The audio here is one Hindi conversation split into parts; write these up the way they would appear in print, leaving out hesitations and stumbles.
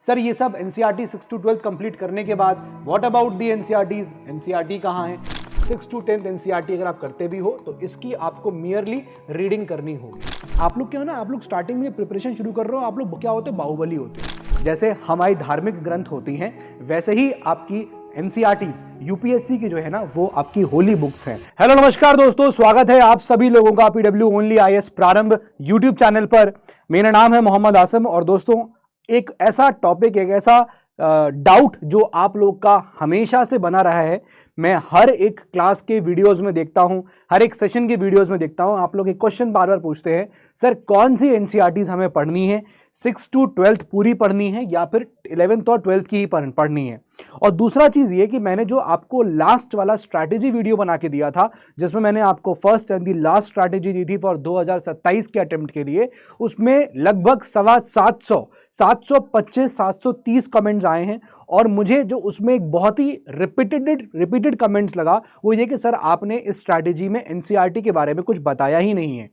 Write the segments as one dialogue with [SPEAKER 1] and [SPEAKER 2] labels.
[SPEAKER 1] सर ये सब एनसीईआरटी 6 to 12 कंप्लीट करने के बाद what about the NCERTs, NCERT कहाँ है? 6 to 10 एनसीईआरटी अगर आप करते भी हो तो इसकी आपको मियरली रीडिंग करनी होगी। आप लोग क्या हो ना, आप लोग स्टार्टिंग में प्रिपरेशन शुरू कर रहे हो, आप लोग क्या होते हो, बाहुबली होते हो। जैसे हमारी धार्मिक ग्रंथ होती हैं वैसे ही आपकी एनसीईआरटीज यूपीएससी की जो है ना वो आपकी होली बुक्स हैं। हेलो नमस्कार दोस्तों, स्वागत है आप सभी लोगों का पीडब्ल्यू ओनली आईएएस प्रारंभ यूट्यूब चैनल पर। मेरा नाम है मोहम्मद आसिम और दोस्तों एक ऐसा टॉपिक, एक ऐसा डाउट जो आप लोग का हमेशा से बना रहा है, मैं हर एक क्लास के वीडियोस में देखता हूं, हर एक सेशन के वीडियोस में देखता हूं। आप लोग एक क्वेश्चन बार बार पूछते हैं, सर कौन सी एनसीईआरटीज हमें पढ़नी है, 6 to 12 पूरी पढ़नी है या फिर 11th और 12th की ही पढ़नी है। और दूसरा चीज ये कि मैंने जो आपको लास्ट वाला स्ट्रैटेजी वीडियो बना के दिया था, जिसमें मैंने आपको first and the last strategy दी थी फॉर 2027 के अटेम्प्ट के लिए, उसमें लगभग 725-730 कमेंट्स आए हैं। और मुझे जो उसमें एक बहुत ही रिपीटेड कमेंट्स लगा वो ये कि सर आपने इस स्ट्रैटेजी में एनसीईआरटी के बारे में कुछ बताया ही नहीं है।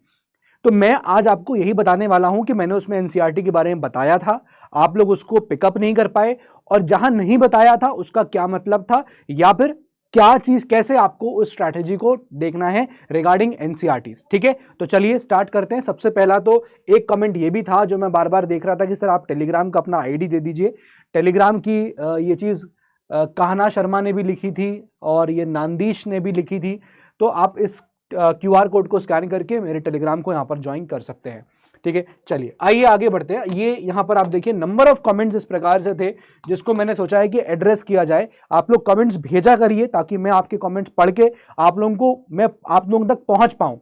[SPEAKER 1] तो मैं आज आपको यही बताने वाला हूं कि मैंने उसमें एनसीईआरटी के बारे में बताया था, आप लोग उसको पिकअप नहीं कर पाए, और जहां नहीं बताया था उसका क्या मतलब था, या फिर क्या चीज, कैसे आपको उस स्ट्रैटेजी को देखना है रिगार्डिंग एनसीईआरटीज। ठीक है, तो चलिए स्टार्ट करते हैं। सबसे पहला तो एक कमेंट ये भी था जो मैं बार बार देख रहा था कि सर आप टेलीग्राम का अपना आईडी दे दीजिए। टेलीग्राम की ये चीज कहना शर्मा ने भी लिखी थी और ये नांदीश ने भी लिखी थी। तो आप इस क्यूआर कोड को स्कैन करके मेरे टेलीग्राम को यहाँ पर ज्वाइन कर सकते हैं। ठीक है, चलिए आइए आगे बढ़ते हैं। ये यहाँ पर आप देखिए नंबर ऑफ कमेंट्स इस प्रकार से थे जिसको मैंने सोचा है कि एड्रेस किया जाए। आप लोग कमेंट्स भेजा करिए ताकि मैं आपके कमेंट्स पढ़ के आप लोगों तक पहुंच पाऊं।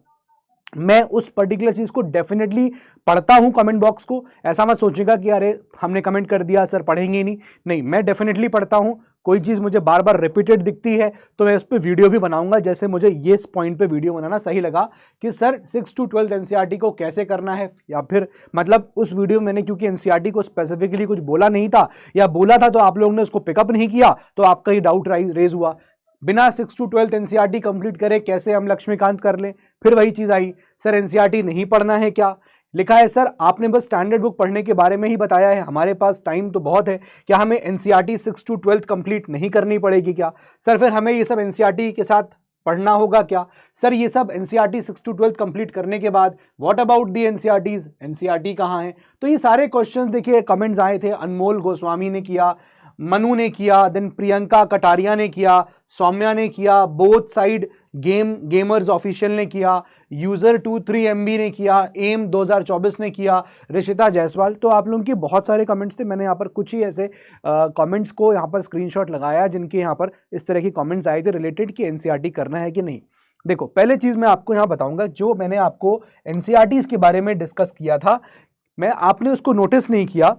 [SPEAKER 1] मैं उस पर्टिकुलर चीज को डेफिनेटली पढ़ता हूं कमेंट बॉक्स को। ऐसा मत सोचिएगा कि अरे हमने कमेंट कर दिया सर पढ़ेंगे नहीं, नहीं, मैं डेफिनेटली पढ़ता हूं। कोई चीज मुझे बार बार रिपीटेड दिखती है तो मैं उस पर वीडियो भी बनाऊंगा। जैसे मुझे ये इस पॉइंट पे वीडियो बनाना सही लगा कि सर 6 to 12 एनसीईआरटी को कैसे करना है, या फिर मतलब उस वीडियो मैंने क्योंकि एनसीईआरटी को स्पेसिफिकली कुछ बोला नहीं था, या बोला था तो आप लोगों ने उसको पिकअप नहीं किया तो आपका ही डाउट रेज हुआ। बिना 6 to 12 एनसीईआरटी कंप्लीट करे कैसे हम लक्ष्मीकांत कर लें? फिर वही चीज आई, सर एनसीईआरटी नहीं पढ़ना है क्या? लिखा है सर आपने बस स्टैंडर्ड बुक पढ़ने के बारे में ही बताया है, हमारे पास टाइम तो बहुत है, क्या हमें एनसीईआरटी 6 to 12 कंप्लीट नहीं करनी पड़ेगी क्या? सर फिर हमें ये सब एनसीईआरटी के साथ पढ़ना होगा क्या? सर ये सब एनसीईआरटी 6 to 12 कंप्लीट करने के बाद what about the NCERTs, NCERT कहाँ है? तो ये सारे क्वेश्चन देखिए कमेंट्स आए थे। अनमोल गोस्वामी ने किया, मनु ने किया, देन प्रियंका कटारिया ने किया, सौम्या ने किया, बोथ साइड गेमर्स ऑफिशियल ने किया, यूजर 23MB ने किया, एम 2024 ने किया, ऋषिता जायसवाल। तो आप लोगों के बहुत सारे कमेंट्स थे। मैंने यहाँ पर कुछ ही ऐसे कमेंट्स को यहाँ पर स्क्रीनशॉट लगाया जिनके यहाँ पर इस तरह की कमेंट्स आए थे रिलेटेड कि एनसीईआरटी करना है कि नहीं। देखो पहले चीज मैं आपको यहाँ बताऊंगा, जो मैंने आपको एनसीईआरटीज के बारे में डिस्कस किया था, आपने उसको नोटिस नहीं किया।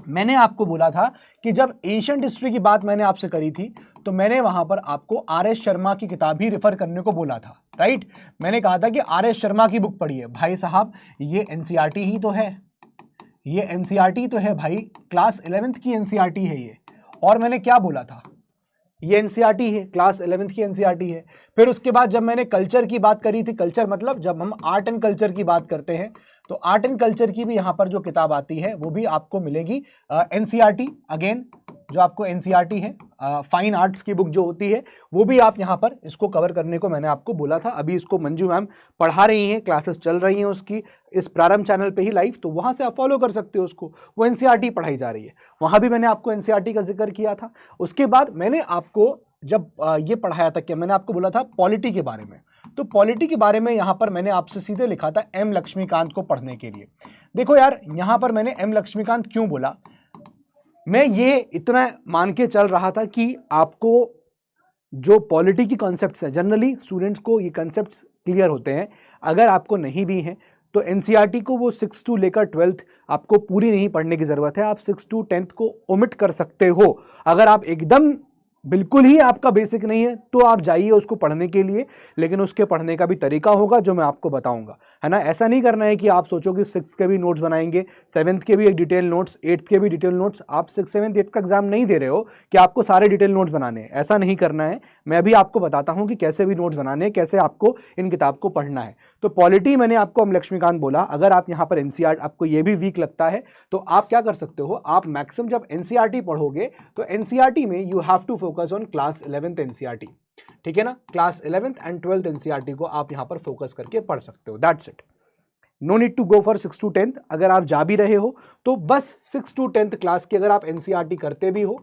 [SPEAKER 1] मैंने आपको बोला था कि जब एशियंट हिस्ट्री की बात मैंने आपसे करी थी तो मैंने वहां पर आपको आर.एस. शर्मा की किताब ही रेफर करने को बोला था, राइट? मैंने कहा था कि आर.एस. शर्मा की बुक पढ़िए। भाई साहब ये एनसीईआरटी ही तो है, ये एनसीईआरटी तो है भाई, क्लास 11th की एनसीईआरटी है ये। और मैंने क्या बोला था, ये एनसीईआरटी है, क्लास 11th की एनसीईआरटी है। फिर उसके बाद जब मैंने कल्चर की बात करी थी, कल्चर मतलब जब हम आर्ट एंड कल्चर की बात करते हैं तो आर्ट एंड कल्चर की भी यहाँ पर जो किताब आती है वो भी आपको मिलेगी एनसीईआरटी। अगेन जो आपको एनसीईआरटी है, फाइन आर्ट्स की बुक जो होती है वो भी आप यहाँ पर इसको कवर करने को मैंने आपको बोला था। अभी इसको मंजू मैम पढ़ा रही हैं, क्लासेस चल रही हैं उसकी इस प्रारंभ चैनल पे ही लाइव, तो वहाँ से आप फॉलो कर सकते हो उसको। वो एनसीईआरटी पढ़ाई जा रही है, वहाँ भी मैंने आपको एनसीईआरटी का जिक्र किया था। उसके बाद मैंने आपको जब ये पढ़ाया था कि मैंने आपको बोला था पॉलिटी के बारे में, तो पॉलिटी के बारे में यहाँ पर मैंने आपसे सीधे लिखा था एम लक्ष्मीकांत को पढ़ने के लिए। देखो यार यहाँ पर मैंने एम लक्ष्मीकांत क्यों बोला, मैं ये इतना मान के चल रहा था कि आपको जो पॉलिटी की कॉन्सेप्ट्स है, जनरली स्टूडेंट्स को ये कॉन्सेप्ट्स क्लियर होते हैं। अगर आपको नहीं भी हैं तो एनसीईआरटी को वो 6 to लेकर 12th आपको पूरी नहीं पढ़ने की जरूरत है, आप 6 to 10th को ओमिट कर सकते हो। अगर आप एकदम बिल्कुल ही आपका बेसिक नहीं है तो आप जाइए उसको पढ़ने के लिए, लेकिन उसके पढ़ने का भी तरीका होगा जो मैं आपको बताऊंगा, है ना। ऐसा नहीं करना है कि आप सोचो कि 6th के भी नोट्स बनाएंगे, 7th के भी एक डिटेल नोट्स, 8th के भी डिटेल नोट्स। आप 6, 7, 8 का एग्जाम नहीं दे रहे हो कि आपको सारे डिटेल नोट्स बनाने हैं, ऐसा नहीं करना है। मैं अभी आपको बताता हूं कि कैसे भी नोट्स बनाने हैं, कैसे आपको इन किताब को पढ़ना है। तो पॉलिटी मैंने आपको एम लक्ष्मीकांत बोला। अगर आप यहाँ पर एनसीईआरटी आपको ये भी वीक लगता है तो आप क्या कर सकते हो, आप मैक्सिमम जब एनसीईआरटी पढ़ोगे तो एनसीईआरटी में you have to focus on class 11th NCERT, ठीक है ना। Class 11th and 12th NCERT को आप यहाँ पर फोकस करके पढ़ सकते हो, that's it. No need to go for 6 to 10th। अगर आप जा भी रहे हो तो बस 6 to 10th क्लास की अगर आप एनसीईआरटी करते भी हो,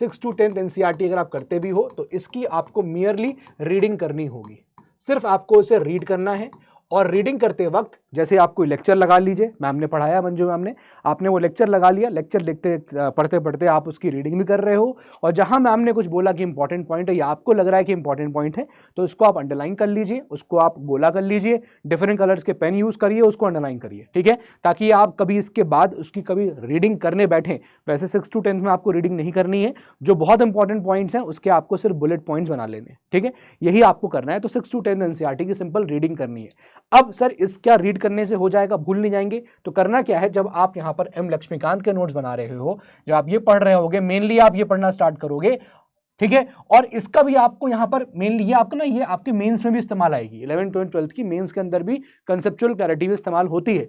[SPEAKER 1] 6 to 10th एनसीईआरटी अगर आप करते भी हो तो इसकी आपको मियरली रीडिंग करनी होगी। सिर्फ आपको इसे रीड करना है, और रीडिंग करते वक्त जैसे आप कोई लेक्चर लगा लीजिए, मैम ने पढ़ाया, मंजू मैम ने, आपने वो लेक्चर लगा लिया, लेक्चर लिखते पढ़ते पढ़ते आप उसकी रीडिंग भी कर रहे हो, और जहां मैम ने कुछ बोला कि इंपॉर्टेंट पॉइंट है या आपको लग रहा है कि इंपॉर्टेंट पॉइंट है तो उसको आप अंडरलाइन कर लीजिए, उसको आप गोला कर लीजिए, डिफरेंट कलर्स के पेन यूज करिए, उसको अंडरलाइन करिए, ठीक है, ताकि आप कभी इसके बाद उसकी कभी रीडिंग करने बैठे। वैसे 6 to 10th में आपको रीडिंग नहीं करनी है, जो बहुत इंपॉर्टेंट पॉइंट्स हैं उसके आपको सिर्फ बुलेट पॉइंट्स बना लेने, ठीक है, यही आपको करना है। तो 6 to 10th एनसीईआरटी की सिंपल रीडिंग करनी है। अब सर इस क्या रीड करने से हो जाएगा, भूल नहीं जाएंगे, तो करना क्या है, जब आप यहां पर एम लक्ष्मीकांत के नोट्स बना रहे हो, जब आप ये पढ़ रहे होगे, मेनली आप ये पढ़ना स्टार्ट करोगे, ठीक है, और इसका भी आपको यहां पर मेनली ये आपको ना ये आपके मेंस में भी इस्तेमाल आएगी, 11th 12th की मेंस के अंदर भी कंसेप्चुअल क्लैरिटी में इस्तेमाल होती है।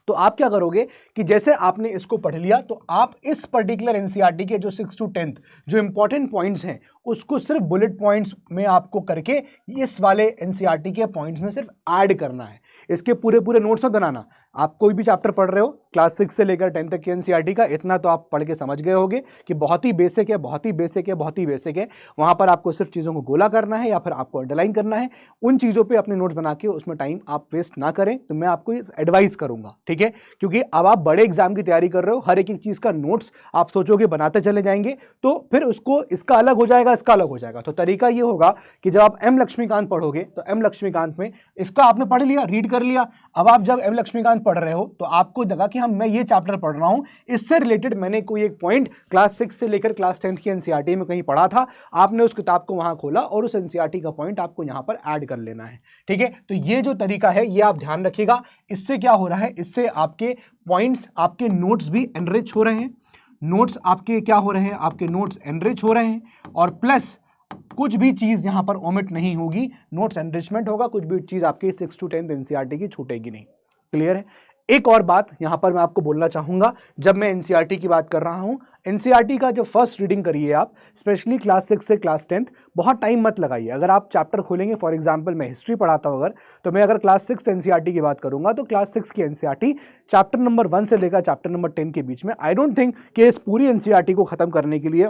[SPEAKER 1] तो आप क्या करोगे कि जैसे आपने इसको पढ़ लिया तो आप इस पर्टिकुलर एनसीईआरटी के जो 6 to 10th जो इंपॉर्टेंट पॉइंट्स हैं उसको सिर्फ बुलेट पॉइंट्स में आपको करके इस वाले एनसीईआरटी के पॉइंट्स में सिर्फ ऐड करना है। इसके पूरे पूरे नोट्स मत बनाना। आप कोई भी चैप्टर पढ़ रहे हो क्लास 6 से लेकर 10 तक की एनसीईआरटी का, इतना तो आप पढ़ के समझ गए होगे कि बहुत ही बेसिक है, बहुत ही बेसिक है, बहुत ही बेसिक है। वहां पर आपको सिर्फ चीज़ों को गोला करना है या फिर आपको अंडरलाइन करना है। उन चीज़ों पे अपने नोट्स बना के उसमें टाइम आप वेस्ट ना करें, तो मैं आपको एडवाइस करूंगा, ठीक है, क्योंकि अब आप बड़े एग्जाम की तैयारी कर रहे हो, हर एक एक चीज़ का नोट्स आप सोचोगे बनाते चले जाएंगे तो फिर उसको इसका अलग हो जाएगा, इसका अलग हो जाएगा। तो तरीका ये होगा कि जब आप एम लक्ष्मीकांत पढ़ोगे तो एम लक्ष्मीकांत में इसका आपने पढ़ लिया, रीड कर लिया, अब आप जब एम लक्ष्मीकांत पढ़ रहे हो तो आपको लगा कि मैं ये चैप्टर पढ़ रहा हूं, इससे रिलेटेड मैंने कोई एक पॉइंट क्लास 6 से लेकर क्लास 10th की एनसीईआरटी में कहीं पढ़ा था, आपने उस किताब को वहां खोला और उस एनसीईआरटी का पॉइंट आपको यहां पर ऐड कर लेना है, ठीक है। तो ये जो तरीका है ये आप ध्यान रखिएगा। इससे क्या हो रहा है, इससे आपके पॉइंट्स, आपके नोट्स भी एनरिच हो रहे हैं, नोट्स आपके क्या हो रहे हैं, आपके नोट्स एनरिच हो रहे हैं, और प्लस कुछ भी चीज यहां पर ओमिट नहीं होगी, नोट्स एनरिचमेंट होगा, कुछ भी चीज आपकी 6 to 10th एनसीईआरटी की छूटेगी नहीं। क्लियर है। एक और बात यहां पर मैं आपको बोलना चाहूंगा, जब मैं एनसीईआरटी की बात कर रहा हूं, एनसीईआरटी का जो फर्स्ट रीडिंग करिए आप, स्पेशली क्लास 6 से क्लास 10th, बहुत टाइम मत लगाइए। अगर आप चैप्टर खोलेंगे, फॉर एग्जांपल मैं हिस्ट्री पढ़ाता हूं अगर, तो मैं अगर क्लास 6 एनसीईआरटी की बात करूंगा तो क्लास 6 की एनसीईआरटी चैप्टर नंबर 1 से लेकर चैप्टर नंबर 10 के बीच में, आई डोंट थिंक कि इस पूरी एनसीईआरटी को खत्म करने के लिए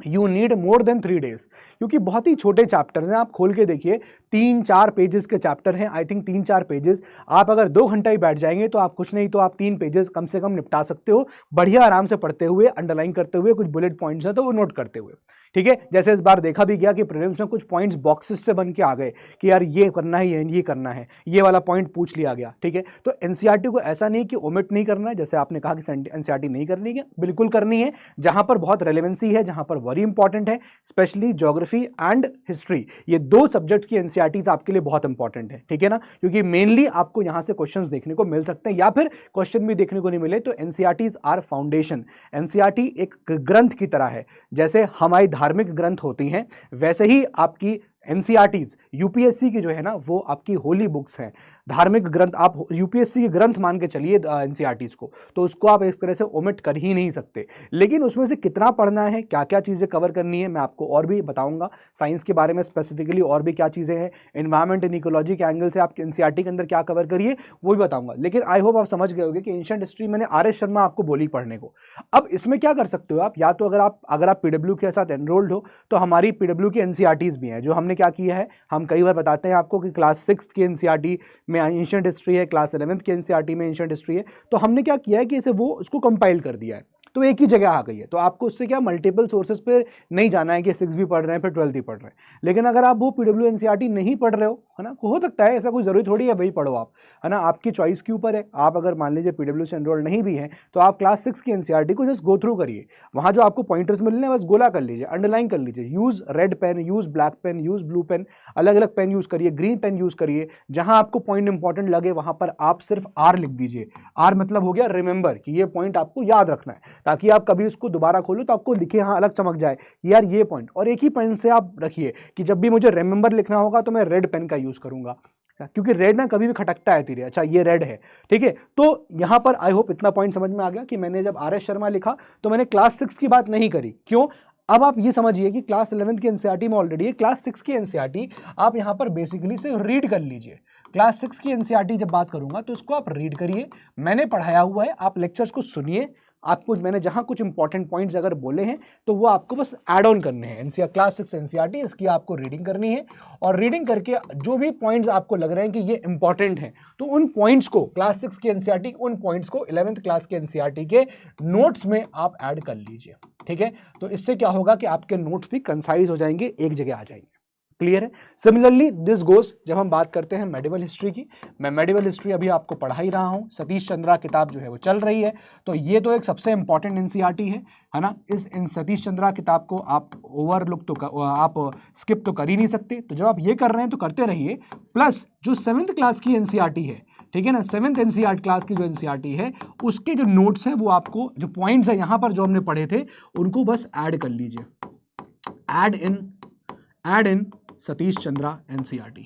[SPEAKER 1] you need more than 3 days, क्योंकि बहुत ही छोटे चैप्टर्स हैं। आप खोल के देखिए, 3-4 पेजेस के चैप्टर हैं, आई थिंक 3-4 पेजेस। आप अगर 2 घंटा ही बैठ जाएंगे तो आप कुछ नहीं तो आप 3 पेजेस कम से कम निपटा सकते हो, बढ़िया आराम से पढ़ते हुए, अंडरलाइन करते हुए, कुछ बुलेट पॉइंट्स हैं तो वो नोट करते हुए, ठीक है। जैसे इस बार देखा भी गया कि प्रीलिम्स में कुछ पॉइंट्स बॉक्सेस से बन के आ गए कि यार ये करना है, ये करना है, ये वाला पॉइंट पूछ लिया गया, ठीक है। तो एनसीईआरटी को ऐसा नहीं कि ओमिट नहीं करना है, जैसे आपने कहा कि एनसीईआरटी नहीं करनी है, बिल्कुल करनी है। जहां पर बहुत रेलेवेंसी है, जहां पर वेरी इंपॉर्टेंट है, स्पेशली ज्योग्राफी एंड हिस्ट्री, ये 2 सब्जेक्ट्स की एनसीईआरटी आपके लिए बहुत इंपॉर्टेंट है, ठीक है ना, क्योंकि मेनली आपको यहां से क्वेश्चंस देखने को मिल सकते हैं, या फिर क्वेश्चन भी देखने को नहीं मिले तो एनसीईआरटीज आर फाउंडेशन। एनसीईआरटी एक ग्रंथ की तरह है, जैसे हमारी धार्मिक ग्रंथ होती हैं, वैसे ही आपकी एनसीईआरटीज यूपीएससी की जो है ना वो आपकी होली बुक्स हैं, धार्मिक ग्रंथ। आप यूपीएससी के ग्रंथ मान के चलिए एनसीईआरटीज को, तो उसको आप इस तरह से ओमिट कर ही नहीं सकते। लेकिन उसमें से कितना पढ़ना है, क्या क्या चीज़ें कवर करनी है, मैं आपको और भी बताऊंगा। साइंस के बारे में स्पेसिफिकली और भी क्या चीज़ें हैं, एनवायरमेंट एंड इकोलॉजी के एंगल से आप एनसीईआरटी के अंदर क्या कवर करिए वो भी बताऊंगा। लेकिन आई होप आप समझ गए होंगे कि एंशिएंट हिस्ट्री मैंने आर.एस. शर्मा आपको बोली पढ़ने को। अब इसमें क्या कर सकते हो आप, या तो अगर आप पीडब्ल्यू के साथ एनरोल्ड हो तो हमारी पीडब्ल्यू की एनसीईआरटीज भी हैं, जो हमने क्या किया है, हम कई बार बताते हैं आपको कि क्लास 6 की एनसीईआरटी में एंशिएंट हिस्ट्री है, क्लास 11th की एनसीईआरटी में एंशिएंट हिस्ट्री है, तो हमने क्या किया है कि इसे वो उसको कंपाइल कर दिया है, तो एक ही जगह आ गई है। तो आपको उससे क्या मल्टीपल सोर्सेज पे नहीं जाना है कि 6 भी पढ़ रहे हैं फिर 12th भी पढ़ रहे हैं। लेकिन अगर आप वो पीडब्ल्यू एनसीईआरटी नहीं पढ़ रहे हो है ना, हो सकता है, ऐसा कोई जरूरी थोड़ी है वही पढ़ो आप, है ना, आपकी चॉइस के ऊपर है। आप अगर मान लीजिए पीडब्ल्यू से एनरोल नहीं भी हैं तो आप क्लास 6 की एनसीईआरटी को जस्ट गो थ्रू करिए, वहां जो आपको पॉइंटर्स मिलने हैं बस गोला कर लीजिए, अंडरलाइन कर लीजिए, use red pen, use black pen, use blue pen, अलग अलग पेन यूज करिए, ग्रीन पेन यूज करिए, जहां आपको पॉइंट इंपॉर्टेंट लगे वहां पर आप सिर्फ आर लिख दीजिए। आर मतलब हो गया रिमेंबर, कि ये पॉइंट आपको याद रखना है, ताकि आप कभी उसको दोबारा खोलो तो आपको लिखे हाँ अलग चमक जाए यार ये पॉइंट, और एक ही पेन से आप रखिए कि जब भी मुझे रिमेंबर लिखना होगा तो मैं रेड पेन का यूज करूंगा, क्योंकि रेड ना कभी भी खटकता है तीरे। अच्छा ये रेड है, ठीक है। तो यहां पर आई होप इतना पॉइंट समझ में आ गया कि मैंने जब आर एस शर्मा लिखा तो मैंने क्लास 6 की बात नहीं करी। क्यों? अब आप ये समझिए कि क्लास 11 की एनसीईआरटी में ऑलरेडी है, क्लास 6 की एनसीईआरटी आप यहां पर बेसिकली सिर्फ रीड कर लीजिए। क्लास 6 की एनसीईआरटी जब बात करूंगा तो इसको आप रीड करिए, मैंने पढ़ाया हुआ है, आप लेक्चर्स को सुनिए, आपको मैंने जहां कुछ इंपॉर्टेंट पॉइंट्स अगर बोले हैं तो वो आपको बस ऐड ऑन करने हैं। एनसीआर क्लास 6 एनसीईआरटी इसकी आपको रीडिंग करनी है, और रीडिंग करके जो भी पॉइंट्स आपको लग रहे हैं कि ये इंपॉर्टेंट हैं तो उन पॉइंट्स को क्लास 6 की एनसीईआरटी उन पॉइंट्स को 11th क्लास के एनसीईआरटी के नोट्स में आप ऐड कर लीजिए, ठीक है। तो इससे क्या होगा कि आपके नोट्स भी कंसाइज हो जाएंगे, एक जगह आ जाएंगे। क्लियर है? सिमिलरली दिस गोज जब हम बात करते हैं मेडिवल हिस्ट्री की, मैं मेडिवल हिस्ट्री अभी आपको पढ़ा ही रहा हूं, सतीश चंद्रा किताब जो है वो चल रही है, तो ये तो एक सबसे इंपॉर्टेंट एनसीईआरटी है ना। इन सतीश चंद्रा किताब को आप ओवरलुक तो आप स्किप तो कर ही नहीं सकते, तो जब आप ये कर रहे हैं तो करते रहिए। प्लस जो 7th क्लास की एनसीईआरटी है, ठीक है ना, 7th एनसीईआरटी क्लास की जो एनसीईआरटी है उसके जो नोट्स हैं वो आपको, जो पॉइंट्स है यहां पर जो हमने पढ़े थे उनको बस ऐड कर लीजिए, add in Satish Chandra NCERT,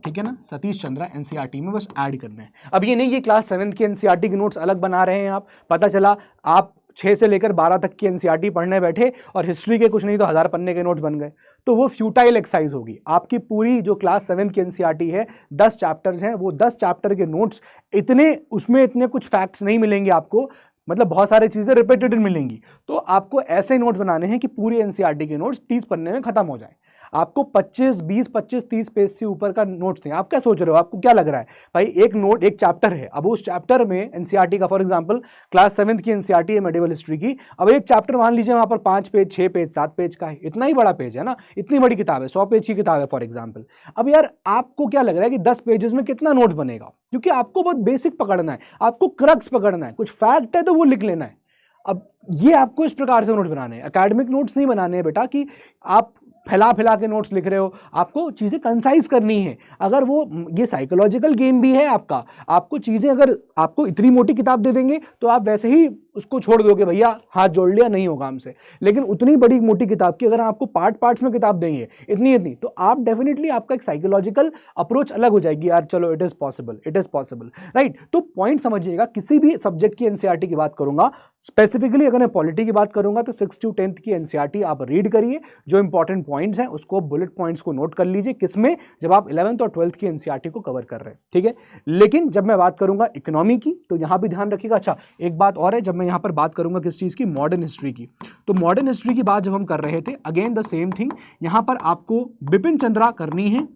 [SPEAKER 1] ठीक है ना, सतीश चंद्रा एनसीईआरटी में बस ऐड करना है। अब ये नहीं ये क्लास 7 की एनसीईआरटी के नोट्स अलग बना रहे हैं आप, पता चला आप 6 से लेकर 12 तक की एनसीईआरटी पढ़ने बैठे और हिस्ट्री के कुछ नहीं तो 1000 पन्ने के नोट्स बन गए, तो वो फ्यूटाइल एक्सरसाइज होगी। आपकी पूरी जो क्लास 7 की एनसीईआरटी है 10 चैप्टर्स हैं, वो 10 चैप्टर के नोट्स उसमें इतने कुछ फैक्ट्स नहीं मिलेंगे आपको, मतलब बहुत सारी चीजें रिपीटेड मिलेंगी, तो आपको ऐसे नोट्स बनाने हैं कि पूरी एनसीईआरटी के नोट्स 30 पन्ने में खत्म हो जाए। आपको 25, 20, 25, 30 पेज से ऊपर का नोट्स थे। आप क्या सोच रहे हो, आपको क्या लग रहा है भाई एक नोट एक चैप्टर है, अब उस चैप्टर में एनसीईआरटी का फॉर एग्जांपल क्लास 7 की एनसीईआरटी है मेडिवल हिस्ट्री की, अब एक चैप्टर मान लीजिए वहां पर 5 पेज 6 पेज 7 पेज का है, इतना ही बड़ा पेज है ना, इतनी बड़ी किताब है, 100 पेज की किताब है फॉर एग्जाम्पल। अब यार आपको क्या लग रहा है कि 10 पेजेस में कितना नोट्स बनेगा, क्योंकि आपको बहुत बेसिक पकड़ना है, आपको क्रक्स पकड़ना है, कुछ फैक्ट है तो वो लिख लेना है। अब ये आपको इस प्रकार से नोट्स बनाने हैं, एकेडमिक नोट्स नहीं बनाने हैं बेटा कि आप फैला फैला के नोट्स लिख रहे हो, आपको चीजें कंसाइज करनी है। अगर वो ये साइकोलॉजिकल गेम भी है आपका, आपको चीजें अगर आपको इतनी मोटी किताब दे देंगे तो आप वैसे ही उसको छोड़ दोगे, भैया हाथ जोड़ लिया नहीं होगा हमसे। लेकिन उतनी बड़ी मोटी किताब की अगर आपको पार्ट्स में किताब देंगे इतनी तो आप डेफिनेटली आपका एक साइकोलॉजिकल अप्रोच अलग हो जाएगी, यार चलो इट इज पॉसिबल राइट। तो पॉइंट समझिएगा, किसी भी सब्जेक्ट की एनसीईआरटी की बात करूंगा, स्पेसिफिकली अगर मैं पॉलिटी की बात करूंगा तो 6 to 10th की एनसीईआरटी आप रीड करिए, जो इंपॉर्टेंट पॉइंट्स हैं उसको बुलेट पॉइंट्स को नोट कर लीजिए, किसमें, जब आप 11th और 12th की एनसीईआरटी को कवर कर रहे हैं, ठीक है। लेकिन जब मैं बात करूंगा इकोनॉमी की तो यहां भी ध्यान रखिएगा। अच्छा एक बात और है, जब मैं यहां पर बात करूंगा किस चीज की, मॉडर्न हिस्ट्री की, तो मॉडर्न हिस्ट्री की बात जब हम कर रहे थे अगेन द सेम थिंग, यहां पर आपको बिपिन चंद्रा करनी है,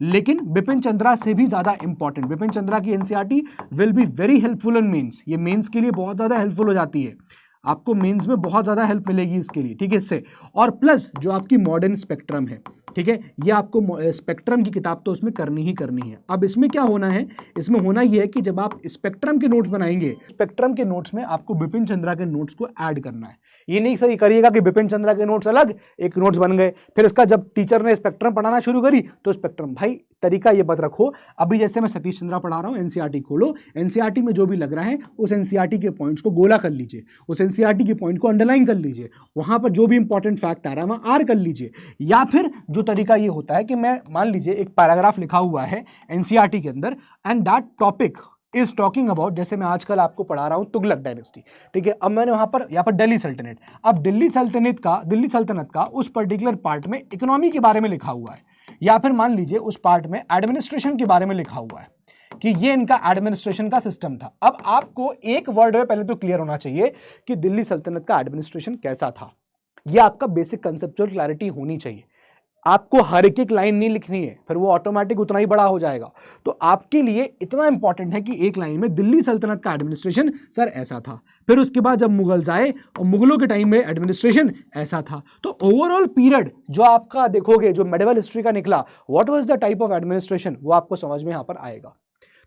[SPEAKER 1] लेकिन बिपिन चंद्रा से भी ज्यादा इंपॉर्टेंट, बिपिन चंद्रा की NCERT will be very helpful in mains, ये मेंस के लिए बहुत ज्यादा हेल्पफुल हो जाती है, आपको मेंस में बहुत ज्यादा हेल्प मिलेगी इसके लिए, ठीक है, इससे। और प्लस जो आपकी मॉडर्न स्पेक्ट्रम है, ठीक है, ये आपको स्पेक्ट्रम की किताब तो उसमें करनी ही करनी है। अब इसमें क्या होना है, इसमें होना यह है कि जब आप स्पेक्ट्रम के नोट्स बनाएंगे, स्पेक्ट्रम के नोट्स में आपको बिपिन चंद्रा के नोट्स को ऐड करना है। ये नहीं सही करिएगा कि बिपिन चंद्रा के नोट्स अलग एक नोट्स बन गए, फिर इसका जब टीचर ने स्पेक्ट्रम पढ़ाना शुरू करी तो स्पेक्ट्रम, भाई तरीका ये मत रखो। अभी जैसे मैं सतीश चंद्रा पढ़ा रहा हूं, एनसीईआरटी खोलो, एनसीईआरटी में जो भी लग रहा है उस एनसीईआरटी के पॉइंट्स को गोला कर लीजिए, उस एनसीईआरटी के पॉइंट को अंडरलाइन कर लीजिए, वहां पर जो भी इंपॉर्टेंट फैक्ट आ रहा है वहां आर कर लीजिए। या फिर जो तरीका ये होता है कि मैं मान लीजिए एक पैराग्राफ लिखा हुआ है एनसीईआरटी के अंदर and that topic is talking about, जैसे मैं आजकल आपको पढ़ा रहा हूं तुगलक डायनेस्टी, ठीक है, अब मैंने वहां पर यहाँ पर दिल्ली सल्तनत, अब दिल्ली सल्तनत का उस पर्टिकुलर पार्ट में इकोनॉमी के बारे में लिखा हुआ है, या फिर मान लीजिए उस पार्ट में एडमिनिस्ट्रेशन के बारे में लिखा हुआ है कि ये इनका एडमिनिस्ट्रेशन का सिस्टम था। अब आपको एक वर्ड में पहले तो क्लियर होना चाहिए कि दिल्ली सल्तनत का एडमिनिस्ट्रेशन कैसा था, यह आपका बेसिक कंसेप्चुअल क्लैरिटी होनी चाहिए। आपको हर एक एक लाइन नहीं लिखनी है, फिर वो ऑटोमेटिक उतना ही बड़ा हो जाएगा। तो आपके लिए इतना इंपॉर्टेंट है कि एक लाइन में दिल्ली सल्तनत का एडमिनिस्ट्रेशन सर ऐसा था, फिर उसके बाद जब मुगल्स आए और मुगलों के टाइम में एडमिनिस्ट्रेशन ऐसा था। तो ओवरऑल पीरियड जो आपका देखोगे, जो मेडिवल हिस्ट्री का निकला, what was the type of administration, वो आपको समझ में यहां पर आएगा।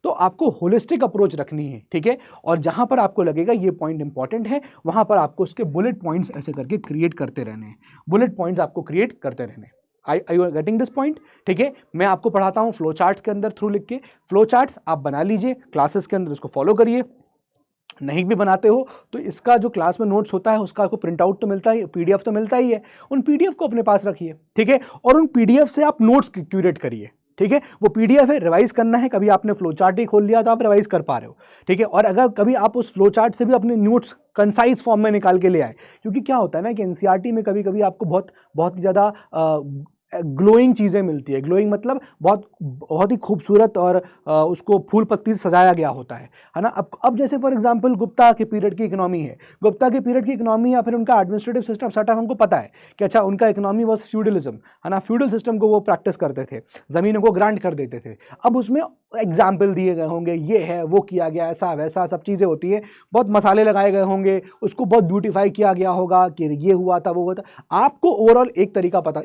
[SPEAKER 1] तो आपको होलिस्टिक अप्रोच रखनी है, ठीक है। और जहां पर आपको लगेगा ये पॉइंट इंपॉर्टेंट है, वहां पर आपको उसके बुलेट पॉइंट्स ऐसे करके क्रिएट करते रहने हैं, बुलेट पॉइंट्स आपको क्रिएट करते रहने हैं। आई यू गेटिंग दिस पॉइंट? ठीक है, मैं आपको पढ़ाता हूं फ्लो चार्ट्स के अंदर थ्रू लिख के। फ्लो चार्ट्स आप बना लीजिए क्लासेस के अंदर, इसको फॉलो करिए। नहीं भी बनाते हो तो इसका जो क्लास में नोट्स होता है उसका आपको प्रिंट आउट तो मिलता ही, पीडीएफ तो मिलता ही है, उन पीडीएफ को अपने पास रखिए, ठीक है। और उन पीडीएफ से आप नोट्स क्यूरेट करिए, ठीक है। वो पीडीएफ है, रिवाइज करना है, कभी आपने फ्लो चार्ट ही खोल लिया तो आप रिवाइज कर पा रहे हो, ठीक है। और अगर कभी आप उस फ्लो चार्ट से भी अपने नोट्स कंसाइज फॉर्म में निकाल के ले आए, क्योंकि क्या होता है ना कि एनसीईआरटी में कभी कभी आपको बहुत ही ज़्यादा ग्लोइंग चीज़ें मिलती है। ग्लोइंग मतलब बहुत ही खूबसूरत और उसको फूल पत्ती से सजाया गया होता है ना। अब जैसे फॉर एग्जांपल गुप्ता के पीरियड की इकोनॉमी है, गुप्ता के पीरियड की इकोनॉमी या फिर उनका एडमिनिस्ट्रेटिव सिस्टम सेटअप हमको पता है कि अच्छा उनका इकोनॉमी वाज फ्यूडलिज्म, है ना। फ्यूडल सिस्टम को वो प्रैक्टिस करते थे, ज़मीनों को ग्रांट कर देते थे। अब उसमें एग्जाम्पल दिए गए होंगे, ये है वो किया गया, ऐसा वैसा सब चीज़ें होती है, बहुत मसाले लगाए गए होंगे, उसको बहुत ब्यूटीफाई किया गया होगा कि ये हुआ था वो हुआ था। आपको ओवरऑल एक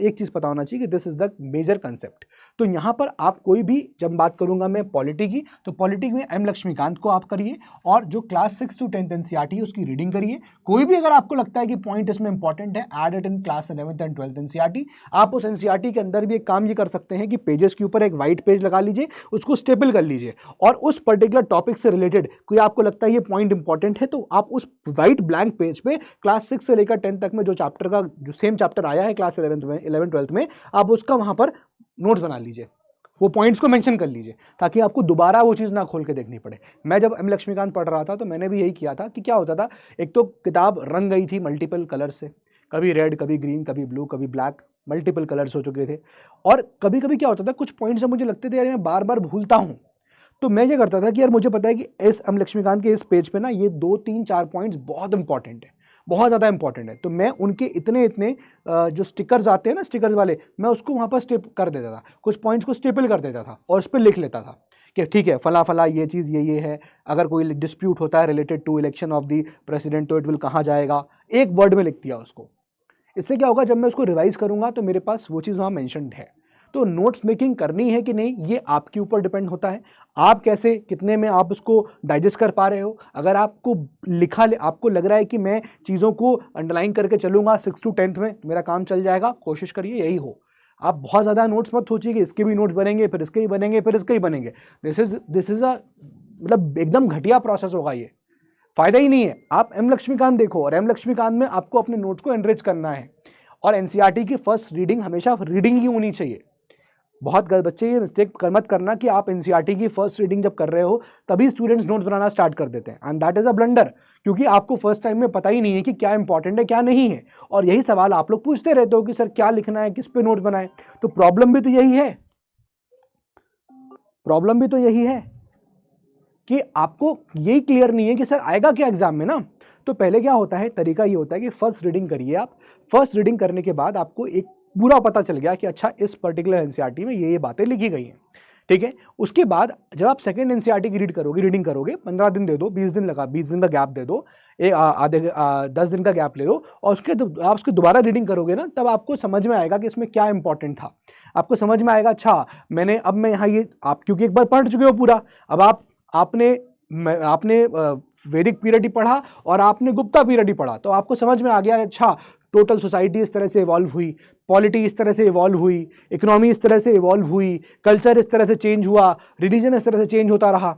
[SPEAKER 1] चीज़ पता होना चाहिए कि this is the major concept. तो यहां पर आप कोई भी, जब बात करूंगा मैं पॉलिटी की, तो पॉलिटी में एम लक्ष्मीकांत को आप करिए और जो क्लास 6 to 10 एनसीईआरटी उसकी रीडिंग करिए। कोई भी अगर आपको लगता है कि पॉइंट इसमें इंपॉर्टेंट है, add it in class 11th and 12th NCERT. आप उस एनसीईआरटी के अंदर भी एक काम ये कर सकते हैं कि पेजेस के ऊपर एक व्हाइट पेज लगा लीजिए, उसको स्टेपल कर लीजिए और उस पर्टिकुलर टॉपिक से रिलेटेड कोई आपको लगता है ये पॉइंट इंपॉर्टेंट है, तो आप उस व्हाइट ब्लैंक पेज पे क्लास 6 से लेकर 10 तक में जो चैप्टर का जो सेम चैप्टर आया है क्लास 11 12 में, आप उसका वहां पर नोट्स बना लीजिए, वो पॉइंट्स को मेंशन कर लीजिए, ताकि आपको दोबारा वो चीज़ ना खोल के देखनी पड़े। मैं जब एम लक्ष्मीकांत पढ़ रहा था तो मैंने भी यही किया था कि क्या होता था, एक तो किताब रंग गई थी मल्टीपल कलर से, कभी रेड, कभी ग्रीन, कभी ब्लू, कभी ब्लैक, मल्टीपल कलर्स हो चुके थे। और कभी कभी क्या होता था, कुछ पॉइंट्स मुझे लगते थे यार मैं बार बार भूलता हूँ, तो मैं ये करता था कि यार मुझे पता है कि इस एम लक्ष्मीकांत के इस पेज पे ना ये 2 3 4 पॉइंट्स बहुत इंपॉर्टेंट है, बहुत ज़्यादा इंपॉर्टेंट है। तो मैं उनके इतने जो स्टिकर्स आते हैं ना, स्टिकर्स वाले, मैं उसको वहाँ पर स्टेप कर देता था, कुछ पॉइंट्स को स्टेपल कर देता था और उस पर लिख लेता था कि ठीक है फला फला ये चीज़ ये है। अगर कोई डिस्प्यूट होता है related to election of the president तो इट विल कहाँ जाएगा, एक वर्ड में लिख दिया उसको। इससे क्या होगा, जब मैं उसको रिवाइज करूँगा तो मेरे पास वो चीज़ वहाँ मैंशनड है। तो नोट्स मेकिंग करनी है कि नहीं, ये आपके ऊपर डिपेंड होता है, आप कैसे कितने में आप उसको डाइजेस्ट कर पा रहे हो। अगर आपको आपको लग रहा है कि मैं चीज़ों को अंडरलाइन करके चलूँगा 6 to 10 में मेरा काम चल जाएगा, कोशिश करिए यही हो। आप बहुत ज़्यादा नोट्स मत सोचिए कि इसके भी नोट्स बनेंगे, फिर इसके ही बनेंगे, फिर इसके ही बनेंगे। दिस इज़ अ मतलब एकदम घटिया प्रोसेस होगा, ये फायदा ही नहीं है। आप एम लक्ष्मीकांत देखो और एम लक्ष्मीकांत में आपको अपने नोट्स को एनरिच करना है। और एनसीईआरटी की फर्स्ट रीडिंग हमेशा रीडिंग ही होनी चाहिए। बहुत बच्चे ये मिस्टेक मत करना कि आप एनसीईआरटी की फर्स्ट रीडिंग जब कर रहे हो तभी स्टूडेंट्स नोट्स बनाना स्टार्ट कर देते हैं, and that is a blunder, क्योंकि आपको फर्स्ट टाइम में पता ही नहीं है कि क्या इंपॉर्टेंट है क्या नहीं है। और यही सवाल आप लोग पूछते रहते हो कि सर क्या लिखना है, किस पे नोट्स बनाए। तो प्रॉब्लम भी तो यही है, प्रॉब्लम भी तो यही है कि आपको यही क्लियर नहीं है कि सर आएगा क्या एग्जाम में ना। तो पहले क्या होता है, तरीका ये होता है कि फर्स्ट रीडिंग करिए आप। फर्स्ट रीडिंग करने के बाद आपको एक पूरा पता चल गया कि अच्छा इस पर्टिकुलर एनसीईआरटी में ये बातें लिखी गई हैं, ठीक है। उसके बाद जब आप सेकंड एनसीईआरटी की रीडिंग करोगे, 15 दिन दे दो, 20 दिन लगा, 20 दिन का गैप दे दो, 10 दिन का गैप ले लो, और आप उसकी दोबारा रीडिंग करोगे ना, तब आपको समझ में आएगा कि इसमें क्या इंपॉर्टेंट था। आपको समझ में आएगा अच्छा अब मैं यहाँ ये आप क्योंकि एक बार पढ़ चुके हो पूरा, अब आपने वैदिक पीरियड ही पढ़ा और आपने गुप्ता पीरियड ही पढ़ा, तो आपको समझ में आ गया अच्छा टोटल सोसाइटी इस तरह से इवॉल्व हुई, पॉलिटी इस तरह से इवॉल्व हुई, इकोनॉमी इस तरह से इवॉल्व हुई, कल्चर इस तरह से चेंज हुआ, रिलीजन इस तरह से चेंज होता रहा।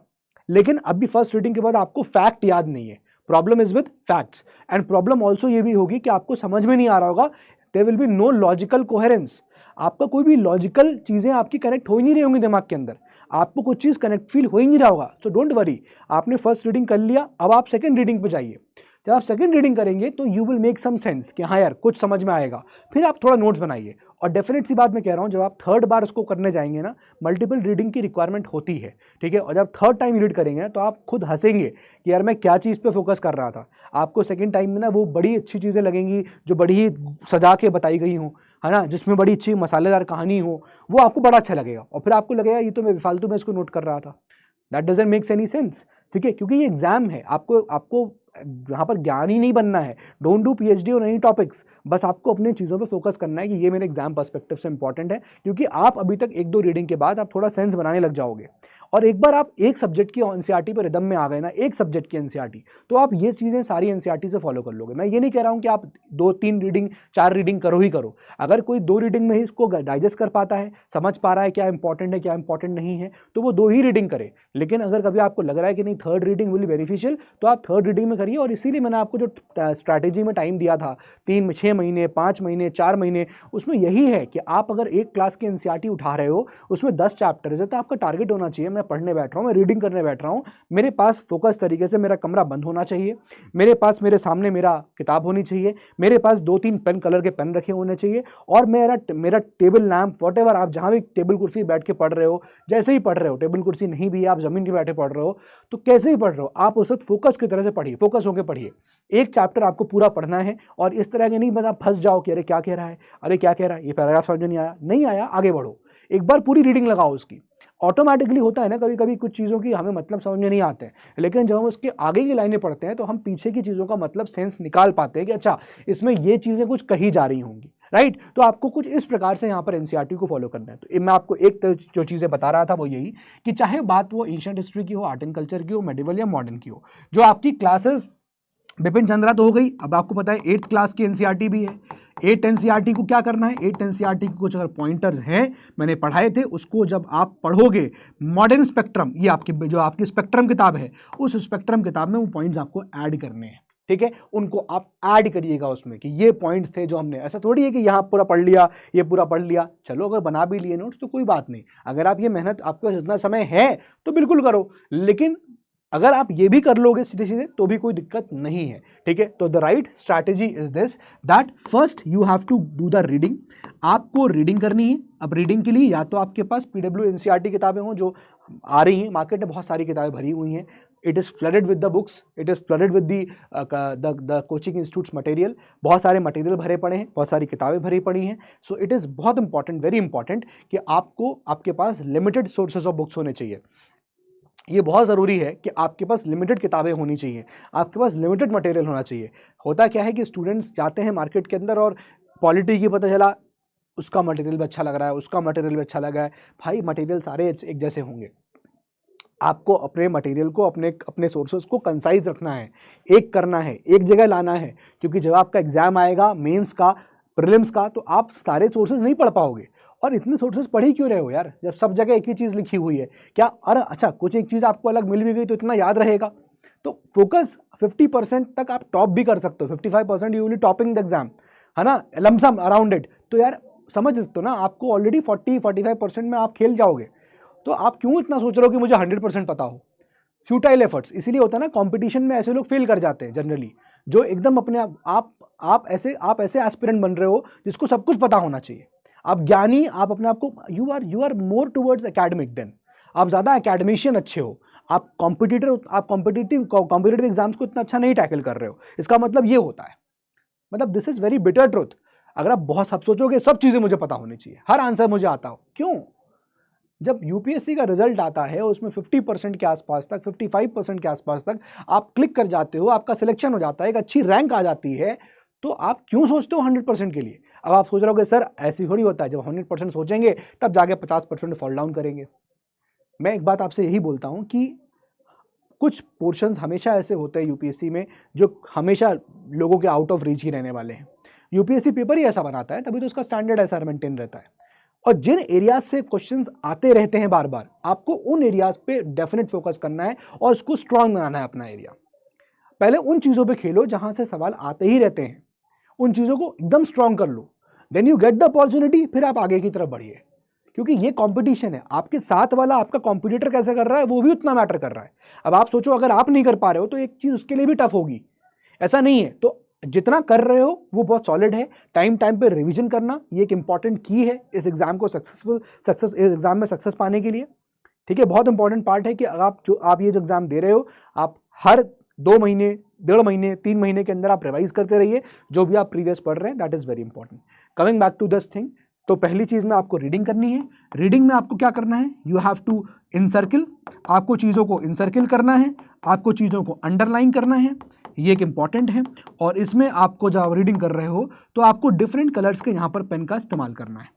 [SPEAKER 1] लेकिन अभी फर्स्ट रीडिंग के बाद आपको फैक्ट याद नहीं है। Problem is with facts, and problem also ये भी होगी कि आपको समझ में नहीं आ रहा होगा, there will be no logical coherence. आपका कोई भी लॉजिकल चीजें आपकी कनेक्ट हो ही नहीं रही होंगी दिमाग के अंदर, आपको कुछ चीज कनेक्ट फील हो ही नहीं रहा होगा। सो डोंट वरी, आपने फर्स्ट रीडिंग कर लिया, अब आप सेकंड रीडिंग पे जाइए। जब आप सेकंड रीडिंग करेंगे तो you will make some sense कि हाँ यार कुछ समझ में आएगा, फिर आप थोड़ा नोट्स बनाइए। और डेफिनेट सी बात मैं कह रहा हूँ, जब आप थर्ड बार उसको करने जाएंगे ना, मल्टीपल रीडिंग की रिक्वायरमेंट होती है, ठीक है। और जब थर्ड टाइम रीड करेंगे तो आप खुद हंसेंगे कि यार मैं क्या चीज़ पे फोकस कर रहा था। आपको सेकंड टाइम में ना वो बड़ी अच्छी चीज़ें लगेंगी जो बड़ी ही सजा के बताई गई हों, है ना, जिसमें बड़ी अच्छी मसालेदार कहानी हो, वो आपको बड़ा अच्छा लगेगा। और फिर आपको लगेगा ये तो मैं फालतू में इसको नोट कर रहा था। That doesn't makes any sense, ठीक है, क्योंकि ये एग्जाम है, आपको आपको यहाँ पर ज्ञान ही नहीं बनना है। Don't do PhD on any topics, बस आपको अपने चीज़ों पे फोकस करना है कि ये मेरे एग्जाम पर्सपेक्टिव से इंपॉर्टेंट है, क्योंकि आप अभी तक 1-2 रीडिंग के बाद आप थोड़ा सेंस बनाने लग जाओगे। और एक बार आप एक सब्जेक्ट की एनसीईआरटी पर रिदम में आ गए ना, एक सब्जेक्ट की एनसीईआरटी, तो आप ये चीज़ें सारी एनसीईआरटी से फॉलो कर लोगे। मैं ये नहीं कह रहा हूँ कि आप 2-3 रीडिंग 4 रीडिंग करो ही करो। अगर कोई 2 रीडिंग में ही इसको डाइजेस्ट कर पाता है, समझ पा रहा है क्या इंपॉर्टेंट है क्या इंपॉर्टेंट नहीं है, तो वो 2 ही रीडिंग करे। लेकिन अगर कभी आपको लग रहा है कि नहीं 3rd reading will be beneficial, तो आप 3rd रीडिंग में करिए। और इसीलिए मैंने आपको जो स्ट्रैटेजी में टाइम दिया था 6 महीने, 5 महीने, 4 महीने, उसमें यही है कि आप अगर एक क्लास की एनसीईआरटी उठा रहे हो, उसमें 10 चैप्टर्स है, तो आपका टारगेट होना चाहिए मैं पढ़ने बैठ रहा हूँ, मैं रीडिंग करने बैठ रहा हूँ, मेरे पास फोकस तरीके से मेरा कमरा बंद होना चाहिए, मेरे पास मेरे सामने मेरा किताब होनी चाहिए, मेरे पास 2-3 पेन, कलर के पेन रखे होने चाहिए, और मेरा टेबल लैंप, वॉटेवर, आप जहाँ भी टेबल कुर्सी बैठ के पढ़ रहे हो, जैसे ही पढ़ रहे हो, टेबल कुर्सी नहीं भी आप जमीन पे बैठे पढ़ रहे हो, तो कैसे ही पढ़ रहे हो, आप उस वक्त फोकस की तरह से पढ़िए, फोकस होकर पढ़िए। एक चैप्टर आपको पूरा पढ़ना है, और इस तरह के नहीं बस आप फंस जाओ कि अरे क्या कह रहा है, अरे क्या कह रहा है, ये पैराग्राफ समझ में नहीं आया, आगे बढ़ो। एक बार पूरी रीडिंग लगाओ उसकी। ऑटोमेटिकली होता है ना कभी कभी कुछ चीज़ों की हमें मतलब समझ में नहीं आते हैं, लेकिन जब हम उसके आगे की लाइनें पढ़ते हैं तो हम पीछे की चीज़ों का मतलब सेंस निकाल पाते हैं कि अच्छा इसमें ये चीज़ें कुछ कही जा रही होंगी, राइट। तो आपको कुछ इस प्रकार से यहाँ पर एनसीईआरटी को फॉलो करना है। तो मैं आपको एक जो चीज़ें बता रहा था वो यही कि चाहे बात वो एंशिएंट हिस्ट्री की हो, आर्ट एंड कल्चर की हो, मेडिवल या मॉडर्न की हो, जो आपकी क्लासेस बिपिन चंद्रा तो हो गई, अब आपको पता है 8th क्लास की एनसीईआरटी भी है। 8 एनसीईआरटी को क्या करना है, 8 एनसीईआरटी के कुछ अगर पॉइंटर्स हैं मैंने पढ़ाए थे, उसको जब आप पढ़ोगे मॉडर्न स्पेक्ट्रम, ये आपकी जो आपकी स्पेक्ट्रम किताब है, उस स्पेक्ट्रम किताब में वो पॉइंट्स आपको ऐड करने हैं, ठीक है, उनको आप ऐड करिएगा उसमें कि ये पॉइंट्स थे जो हमने, ऐसा थोड़ी है कि यहाँ पूरा पढ़ लिया, ये पूरा पढ़ लिया, चलो अगर बना भी लिए नोट्स तो कोई बात नहीं, अगर आप ये मेहनत, आपके पास इतना समय है तो बिल्कुल करो, लेकिन अगर आप ये भी कर लोगे सीधे सीधे तो भी कोई दिक्कत नहीं है, ठीक है। तो the right strategy is this, that first you have to do the reading, आपको रीडिंग करनी है। अब रीडिंग के लिए या तो आपके पास पीडब्ल्यू एनसीईआरटी किताबें हों, जो आ रही हैं मार्केट में, बहुत सारी किताबें भरी हुई हैं, it is flooded with the books, it is flooded with the coaching institutes material, बहुत सारे मटेरियल भरे पड़े हैं, बहुत सारी किताबें भरी पड़ी हैं। सो इट इज़ बहुत इंपॉर्टेंट, वेरी इंपॉर्टेंट कि आपको, आपके पास लिमिटेड सोर्सेज ऑफ बुक्स होने चाहिए। ये बहुत ज़रूरी है कि आपके पास लिमिटेड किताबें होनी चाहिए, आपके पास लिमिटेड मटेरियल होना चाहिए। होता क्या है कि स्टूडेंट्स जाते हैं मार्केट के अंदर और पॉलिटी की पता चला उसका मटेरियल भी अच्छा लग रहा है, उसका मटेरियल भी अच्छा लगा है, भाई मटेरियल सारे एक जैसे होंगे, आपको अपने मटेरियल को, अपने सोर्सेज को कंसाइज रखना है, एक करना है, एक जगह लाना है, क्योंकि जब आपका एग्जाम आएगा मेंस का, प्रीलिम्स का, तो आप सारे सोर्सेज नहीं पढ़ पाओगे। और इतने सोर्सेज पढ़ ही क्यों रहे हो यार, जब सब जगह एक ही चीज़ लिखी हुई है क्या, अरे अच्छा कुछ एक चीज़ आपको अलग मिल भी गई तो इतना याद रहेगा। तो फोकस 50% तक आप टॉप भी कर सकते हो, 55% you will topping the exam, है ना, लमसम अराउंड इट। तो यार समझ सकते हो ना, आपको ऑलरेडी 40-45% में आप खेल जाओगे, तो आप क्यों इतना सोच रहे हो कि मुझे 100% पता हो। फ्यूटाइल एफर्ट्स इसीलिए होता है ना, कंपटीशन में ऐसे लोग फेल कर जाते हैं जनरली, जो एकदम अपने आप ऐसे एस्पिरेंट बन रहे हो जिसको सब कुछ पता होना चाहिए। आप ज्ञानी, आप अपने आप को, you are more towards academic then, आप ज़्यादा एकेडमिशियन अच्छे हो, आप कॉम्पिटिटिव एग्जाम्स को इतना अच्छा नहीं टैकल कर रहे हो, इसका मतलब ये होता है, मतलब this is very bitter truth. अगर आप बहुत सब सोचोगे सब चीज़ें मुझे पता होनी चाहिए, हर आंसर मुझे आता हो, क्यों। जब यूपीएससी का रिजल्ट आता है उसमें 50% के आसपास तक, 55% के आसपास तक आप क्लिक कर जाते हो, आपका सिलेक्शन हो जाता है, एक अच्छी रैंक आ जाती है, तो आप क्यों सोचते हो 100% के लिए। अब आप सोच रहे हो सर ऐसी थोड़ी होता है, जब 100% सोचेंगे तब जाके 50% फॉल डाउन करेंगे। मैं एक बात आपसे यही बोलता हूं कि कुछ पोर्शंस हमेशा ऐसे होते हैं यूपीएससी में जो हमेशा लोगों के आउट ऑफ रीच ही रहने वाले हैं। यूपीएससी पेपर ही ऐसा बनाता है, तभी तो उसका स्टैंडर्ड ऐसा मेंटेन रहता है। और जिन एरियाज से क्वेश्चंस आते रहते हैं बार बार, आपको उन एरियाज पे डेफिनेट फोकस करना है और उसको स्ट्रांग बनाना है अपना एरिया। पहले उन चीज़ों पे खेलो जहां से सवाल आते ही रहते हैं, उन चीज़ों को एकदम स्ट्रांग कर लो, then you get the opportunity, फिर आप आगे की तरफ बढ़िए। क्योंकि ये कंपटीशन है, आपके साथ वाला आपका कॉम्पिटिटर कैसे कर रहा है वो भी उतना मैटर कर रहा है। अब आप सोचो अगर आप नहीं कर पा रहे हो तो एक चीज़ उसके लिए भी टफ होगी, ऐसा नहीं है। तो जितना कर रहे हो वो बहुत सॉलिड है, टाइम पे रिवीजन करना ये एक इंपॉर्टेंट की है इस एग्जाम को इस एग्जाम में सक्सेस पाने के लिए, ठीक है। बहुत इंपॉर्टेंट पार्ट है कि आप ये जो एग्जाम दे रहे हो, आप हर 2 महीने 1.5 महीने 3 महीने के अंदर आप रिवाइज करते रहिए जो भी आप प्रीवियस पढ़ रहे हैं, that is very important. Coming back to this thing, तो पहली चीज में आपको रीडिंग करनी है। रीडिंग में आपको क्या करना है, यू हैव टू इनसर्किल, आपको चीजों को इनसर्किल करना है, आपको चीजों को अंडरलाइन करना है, ये एक इंपॉर्टेंट है। और इसमें आपको जब रीडिंग कर रहे हो तो आपको डिफरेंट कलर्स के यहां पर पेन का इस्तेमाल करना है।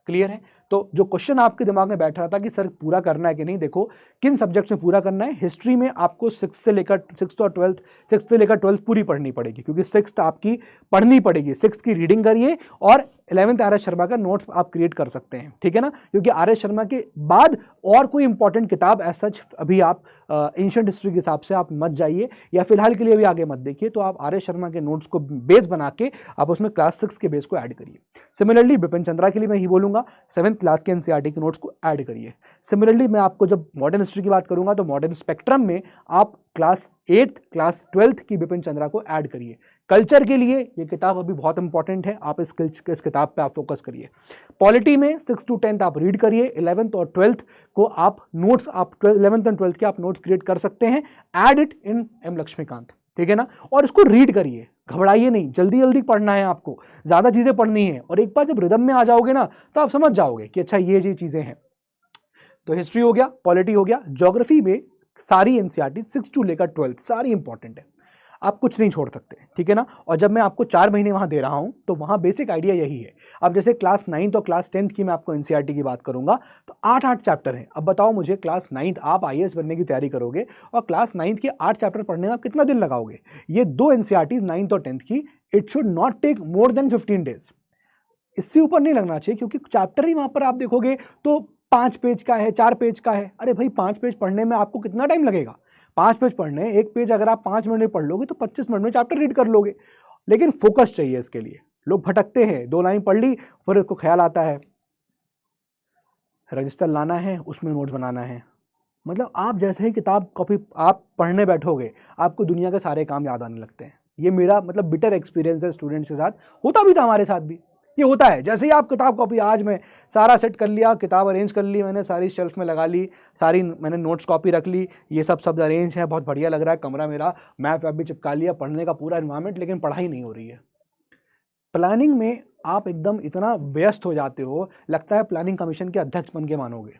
[SPEAKER 1] क्लियर है? तो जो क्वेश्चन आपके दिमाग में बैठ रहा था कि सर पूरा करना है कि नहीं, देखो किन सब्जेक्ट्स में पूरा करना है। हिस्ट्री में आपको 6 से लेकर 12th पूरी पढ़नी पड़ेगी, क्योंकि 6th आपकी पढ़नी पड़ेगी। 6th की रीडिंग करिए और 11th आर एस शर्मा का नोट्स आप क्रिएट कर सकते हैं, ठीक है ना, क्योंकि आर एस शर्मा के बाद और कोई इंपॉर्टेंट किताब एज सच अभी आप एंशिएंट हिस्ट्री के हिसाब से आप मत जाइए, या फिलहाल के लिए भी आगे मत देखिए। तो आप आर एस शर्मा के नोट्स को बेस बना के आप उसमें क्लास 6 के बेस को ऐड करिए। सिमिलरली बिपिन चंद्रा के लिए मैं ही बोलूंगा 7th क्लास के एनसीईआरटी के नोट्स को ऐड करिए। सिमिलरली मैं आपको जब मॉडर्न हिस्ट्री की बात करूंगा तो मॉडर्न स्पेक्ट्रम में आप क्लास 8th क्लास 12th की बिपिन चंद्रा को ऐड करिए। कल्चर के लिए ये किताब अभी बहुत इंपॉर्टेंट है, आप इस किताब पे आप फोकस करिए। पॉलिटी में 6 to 10th आप रीड करिए, 11th और 12th को आप नोट्स, आप 11th और 12th के आप नोट्स क्रिएट कर सकते हैं। Add it in M Laxmikanth, ठीक है ना, और इसको रीड करिए, घबराइए नहीं, जल्दी जल्दी पढ़ना है आपको, ज्यादा चीजें पढ़नी है। और एक बार जब रिदम में आ जाओगे ना तो आप समझ जाओगे कि अच्छा ये चीजें हैं। तो हिस्ट्री हो गया, पॉलिटी हो गया, ज्योग्राफी में सारी एनसीईआरटी 6 to लेकर 12th सारी इंपॉर्टेंट है, आप कुछ नहीं छोड़ सकते, ठीक है ना। और जब मैं आपको 4 महीने वहां दे रहा हूं तो वहां बेसिक आइडिया यही है। अब जैसे क्लास 9th और क्लास 10th की मैं आपको एनसीईआरटी की बात करूंगा तो 8 चैप्टर हैं। अब बताओ मुझे, क्लास 9th आप आईएएस बनने की तैयारी करोगे और क्लास 9th के 8 चैप्टर पढ़ने में आप कितना दिन लगाओगे? ये 2 एनसीईआरटी 9th और 10th की, it should not take more than 15 days, इससे ऊपर नहीं लगना चाहिए, क्योंकि चैप्टर ही वहां पर आप देखोगे तो 5 पेज का है, 4 पेज का है। अरे भाई 5 पेज पढ़ने में आपको कितना टाइम लगेगा? 5 पेज पढ़ने, एक पेज अगर आप 5 मिनट में पढ़ लोगे तो 25 मिनट में चैप्टर रीड कर लोगे। लेकिन फोकस चाहिए इसके लिए। लोग भटकते हैं, 2 लाइन पढ़ ली, फिर उसको ख्याल आता है रजिस्टर लाना है, उसमें नोट्स बनाना है। मतलब आप जैसे ही किताब कॉपी आप पढ़ने बैठोगे आपको दुनिया के सारे काम याद आने लगते हैं। ये मेरा मतलब बिटर एक्सपीरियंस है स्टूडेंट्स के साथ, होता भी था हमारे साथ भी, ये होता है। जैसे ही आप किताब कॉपी, आज मैं सारा सेट कर लिया, किताब अरेंज कर ली मैंने, सारी शेल्फ में लगा ली, सारी मैंने नोट्स कॉपी रख ली, ये सब अरेंज है, बहुत बढ़िया लग रहा है कमरा मेरा, मैप वैप भी चिपका लिया, पढ़ने का पूरा एनवायरनमेंट, लेकिन पढ़ाई नहीं हो रही है। प्लानिंग में आप एकदम इतना व्यस्त हो जाते हो, लगता है प्लानिंग कमीशन के अध्यक्ष बन के मानोगे।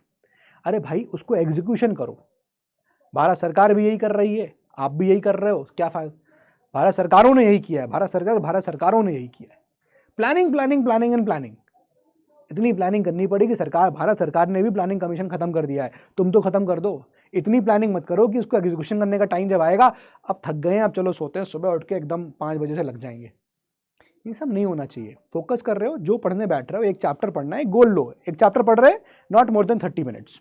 [SPEAKER 1] अरे भाई उसको एग्जीक्यूशन करो। भारत सरकार भी यही कर रही है, आप भी यही कर रहे हो, क्या फायदा? भारत सरकारों ने यही किया है, भारत सरकारों ने यही किया है। Planning planning planning and planning, इतनी प्लानिंग करनी पड़ेगी। भारत सरकार ने भी प्लानिंग कमीशन खत्म कर दिया है, तुम तो खत्म कर दो। इतनी प्लानिंग मत करो कि उसको एग्जीक्यूशन करने का टाइम जब आएगा, अब थक गए हैं, अब चलो सोते हैं, सुबह उठ के एकदम 5 बजे से लग जाएंगे। ये सब नहीं होना चाहिए। फोकस कर रहे हो, जो पढ़ने बैठ रहे हो, एक चैप्टर पढ़ना है, गोल लो, एक चैप्टर पढ़ रहे, not more than 30 minutes,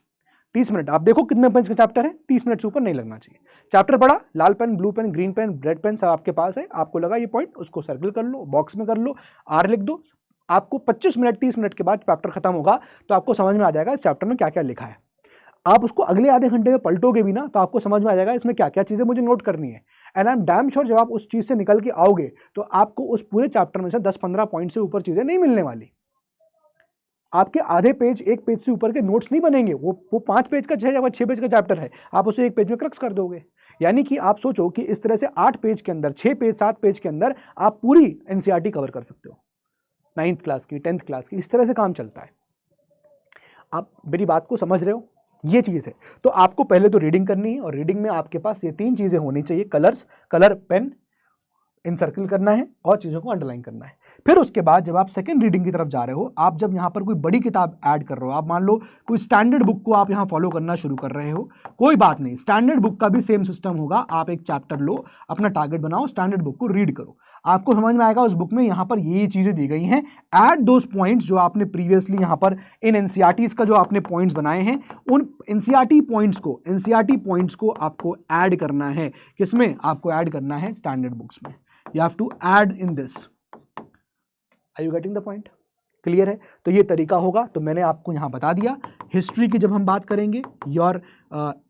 [SPEAKER 1] 30 minute. आप देखो कितने पेज का चैप्टर है, 30 मिनट से ऊपर नहीं लगना चाहिए। चैप्टर पढ़ा, लाल pen, blue pen, green pen, red pen सब आपके पास है, आपको लगा ये पॉइंट, उसको सर्कल कर लो, बॉक्स में कर लो, आर लिख दो। आपको 25 मिनट 30 मिनट के बाद चैप्टर खत्म होगा तो आपको समझ में आ जाएगा इस चैप्टर में क्या क्या लिखा है। आप उसको अगले आधे घंटे में पलटोगे भी ना तो आपको समझ में आ जाएगा इसमें क्या क्या चीजें मुझे नोट करनी है। And I am damn sure जब आप उस चीज से निकल के आओगे तो आपको उस पूरे चैप्टर में से 10-15 पॉइंट से ऊपर चीजें नहीं मिलने वाली। आपके आधे पेज, एक पेज से ऊपर के नोट्स नहीं बनेंगे। वो 5 पेज का 6 पेज का चैप्टर है, आप उसे एक पेज में क्रक्स कर दोगे। यानी कि आप सोचो कि इस तरह से 8 पेज के अंदर, 6 पेज 7 पेज के अंदर आप पूरी एनसीईआरटी कवर कर सकते हो, 9th क्लास की, 10th क्लास की। इस तरह से काम चलता है। आप मेरी बात को समझ रहे हो? ये चीज है। तो आपको पहले तो रीडिंग करनी है, और रीडिंग में आपके पास ये 3 चीजें होनी चाहिए, कलर पेन, इनसर्किल करना है और चीजों को अंडरलाइन करना है। फिर उसके बाद जब आप सेकंड रीडिंग की तरफ जा रहे हो, आप जब यहाँ पर कोई बड़ी किताब ऐड कर रहे हो, आप मान लो कोई स्टैंडर्ड बुक को आप यहाँ फॉलो करना शुरू कर रहे हो, कोई बात नहीं, स्टैंडर्ड बुक का भी सेम सिस्टम होगा। आप एक चैप्टर लो, अपना टारगेट बनाओ, स्टैंडर्ड बुक को रीड करो, आपको समझ में आएगा उस बुक में यहाँ पर ये चीजें दी गई हैं। ऐड दोस पॉइंट्स जो आपने प्रीवियसली यहाँ पर इन एनसीईआरटीज का जो आपने पॉइंट्स बनाए हैं, उन एनसीईआरटी पॉइंट्स को आपको ऐड करना है। किसमें आपको ऐड करना है? स्टैंडर्ड बुक्स में। You have to add in this. Are you getting the point? Clear है? तो ये तरीका होगा। तो मैंने आपको यहां बता दिया। हिस्ट्री की जब हम बात करेंगे, योर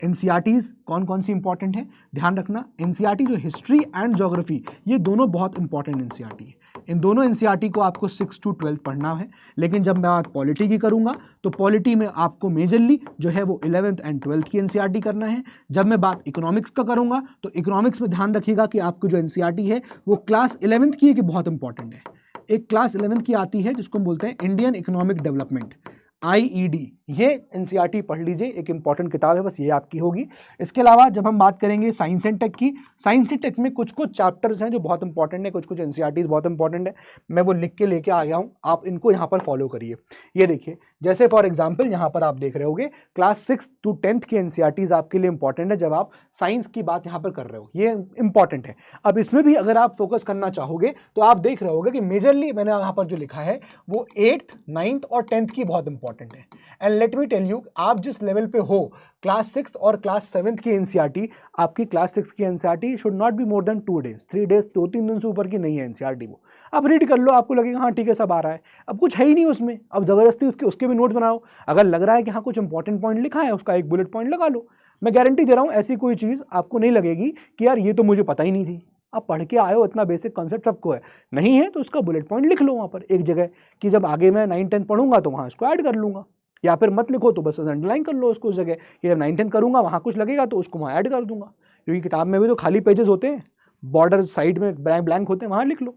[SPEAKER 1] एनसीईआरटीज कौन कौन सी इंपॉर्टेंट है, ध्यान रखना। एनसीईआरटी जो हिस्ट्री एंड ज्योग्राफी, ये दोनों बहुत इंपॉर्टेंट एनसीईआरटी है। इन दोनों एनसीईआरटी को आपको 6 to 12 पढ़ना है। लेकिन जब मैं बात पॉलिटी की करूंगा तो पॉलिटी में आपको मेजरली जो है वो 11th and 12th की एनसीईआरटी करना है। जब मैं बात इकोनॉमिक्स का करूंगा तो इकोनॉमिक्स में ध्यान रखिएगा कि आपको जो एनसीईआरटी है वो क्लास 11th की है कि बहुत इंपॉर्टेंट है। एक क्लास 11th की आती है जिसको हम बोलते हैं इंडियन इकोनॉमिक डेवलपमेंट, IED। ये एनसीईआरटी पढ़ लीजिए, एक इंपॉर्टेंट किताब है, बस ये आपकी होगी। इसके अलावा जब हम बात करेंगे साइंस एंड टेक की, साइंस एंड टेक में कुछ कुछ चैप्टर्स हैं जो बहुत इंपॉर्टेंट है, कुछ कुछ एनसीईआरटी बहुत इंपॉर्टेंट है। मैं वो लिख के लेके आ गया हूँ, आप इनको यहाँ पर फॉलो करिए। ये देखिए, जैसे फॉर एग्जाम्पल यहाँ पर आप देख रहे होगे क्लास 6 to 10th की एनसीईआरटीज आपके लिए इंपॉर्टेंट है जब आप साइंस की बात यहाँ पर कर रहे हो, ये इंपॉर्टेंट है। अब इसमें भी अगर आप फोकस करना चाहोगे तो आप देख रहे होगे कि मेजरली मैंने यहाँ पर जो लिखा है वो 8th, 9th और 10th की बहुत इंपॉर्टेंट है। And let me tell you, आप जिस लेवल पे हो, क्लास 6 और क्लास 7 की एनसीईआरटी, आपकी क्लास 6 की NCERT should not be more than 2 days, 3 days, 2-3 दिन से ऊपर की नहीं है एनसीईआरटी। वो आप रीड कर लो, आपको लगेगा हाँ ठीक है सब आ रहा है। अब कुछ है ही नहीं उसमें, अब जबरदस्ती उसके भी नोट बनाओ। अगर लग रहा है कि हाँ कुछ इंपॉर्टेंट पॉइंट लिखा है, उसका एक बुलेट पॉइंट लगा लो। मैं गारंटी दे रहा हूँ ऐसी कोई चीज़ आपको नहीं लगेगी कि यार ये तो मुझे पता ही नहीं थी। आप पढ़ के आए हो, इतना बेसिक कॉन्सेप्ट सबको है, नहीं है तो उसका बुलेट पॉइंट लिख लो वहाँ पर एक जगह कि जब आगे मैं 9-10 पढ़ूंगा तो वहाँ इसको ऐड कर लूँगा। या फिर मत लिखो तो बस अंडरलाइन कर लो उसको उस जगह कि जब 9-10 करूँगा वहाँ कुछ लगेगा तो उसको वहाँ ऐड कर दूंगा, क्योंकि किताब में भी तो खाली पेजेस होते हैं, बॉर्डर साइड में ब्लैंक होते हैं, वहाँ लिख लो।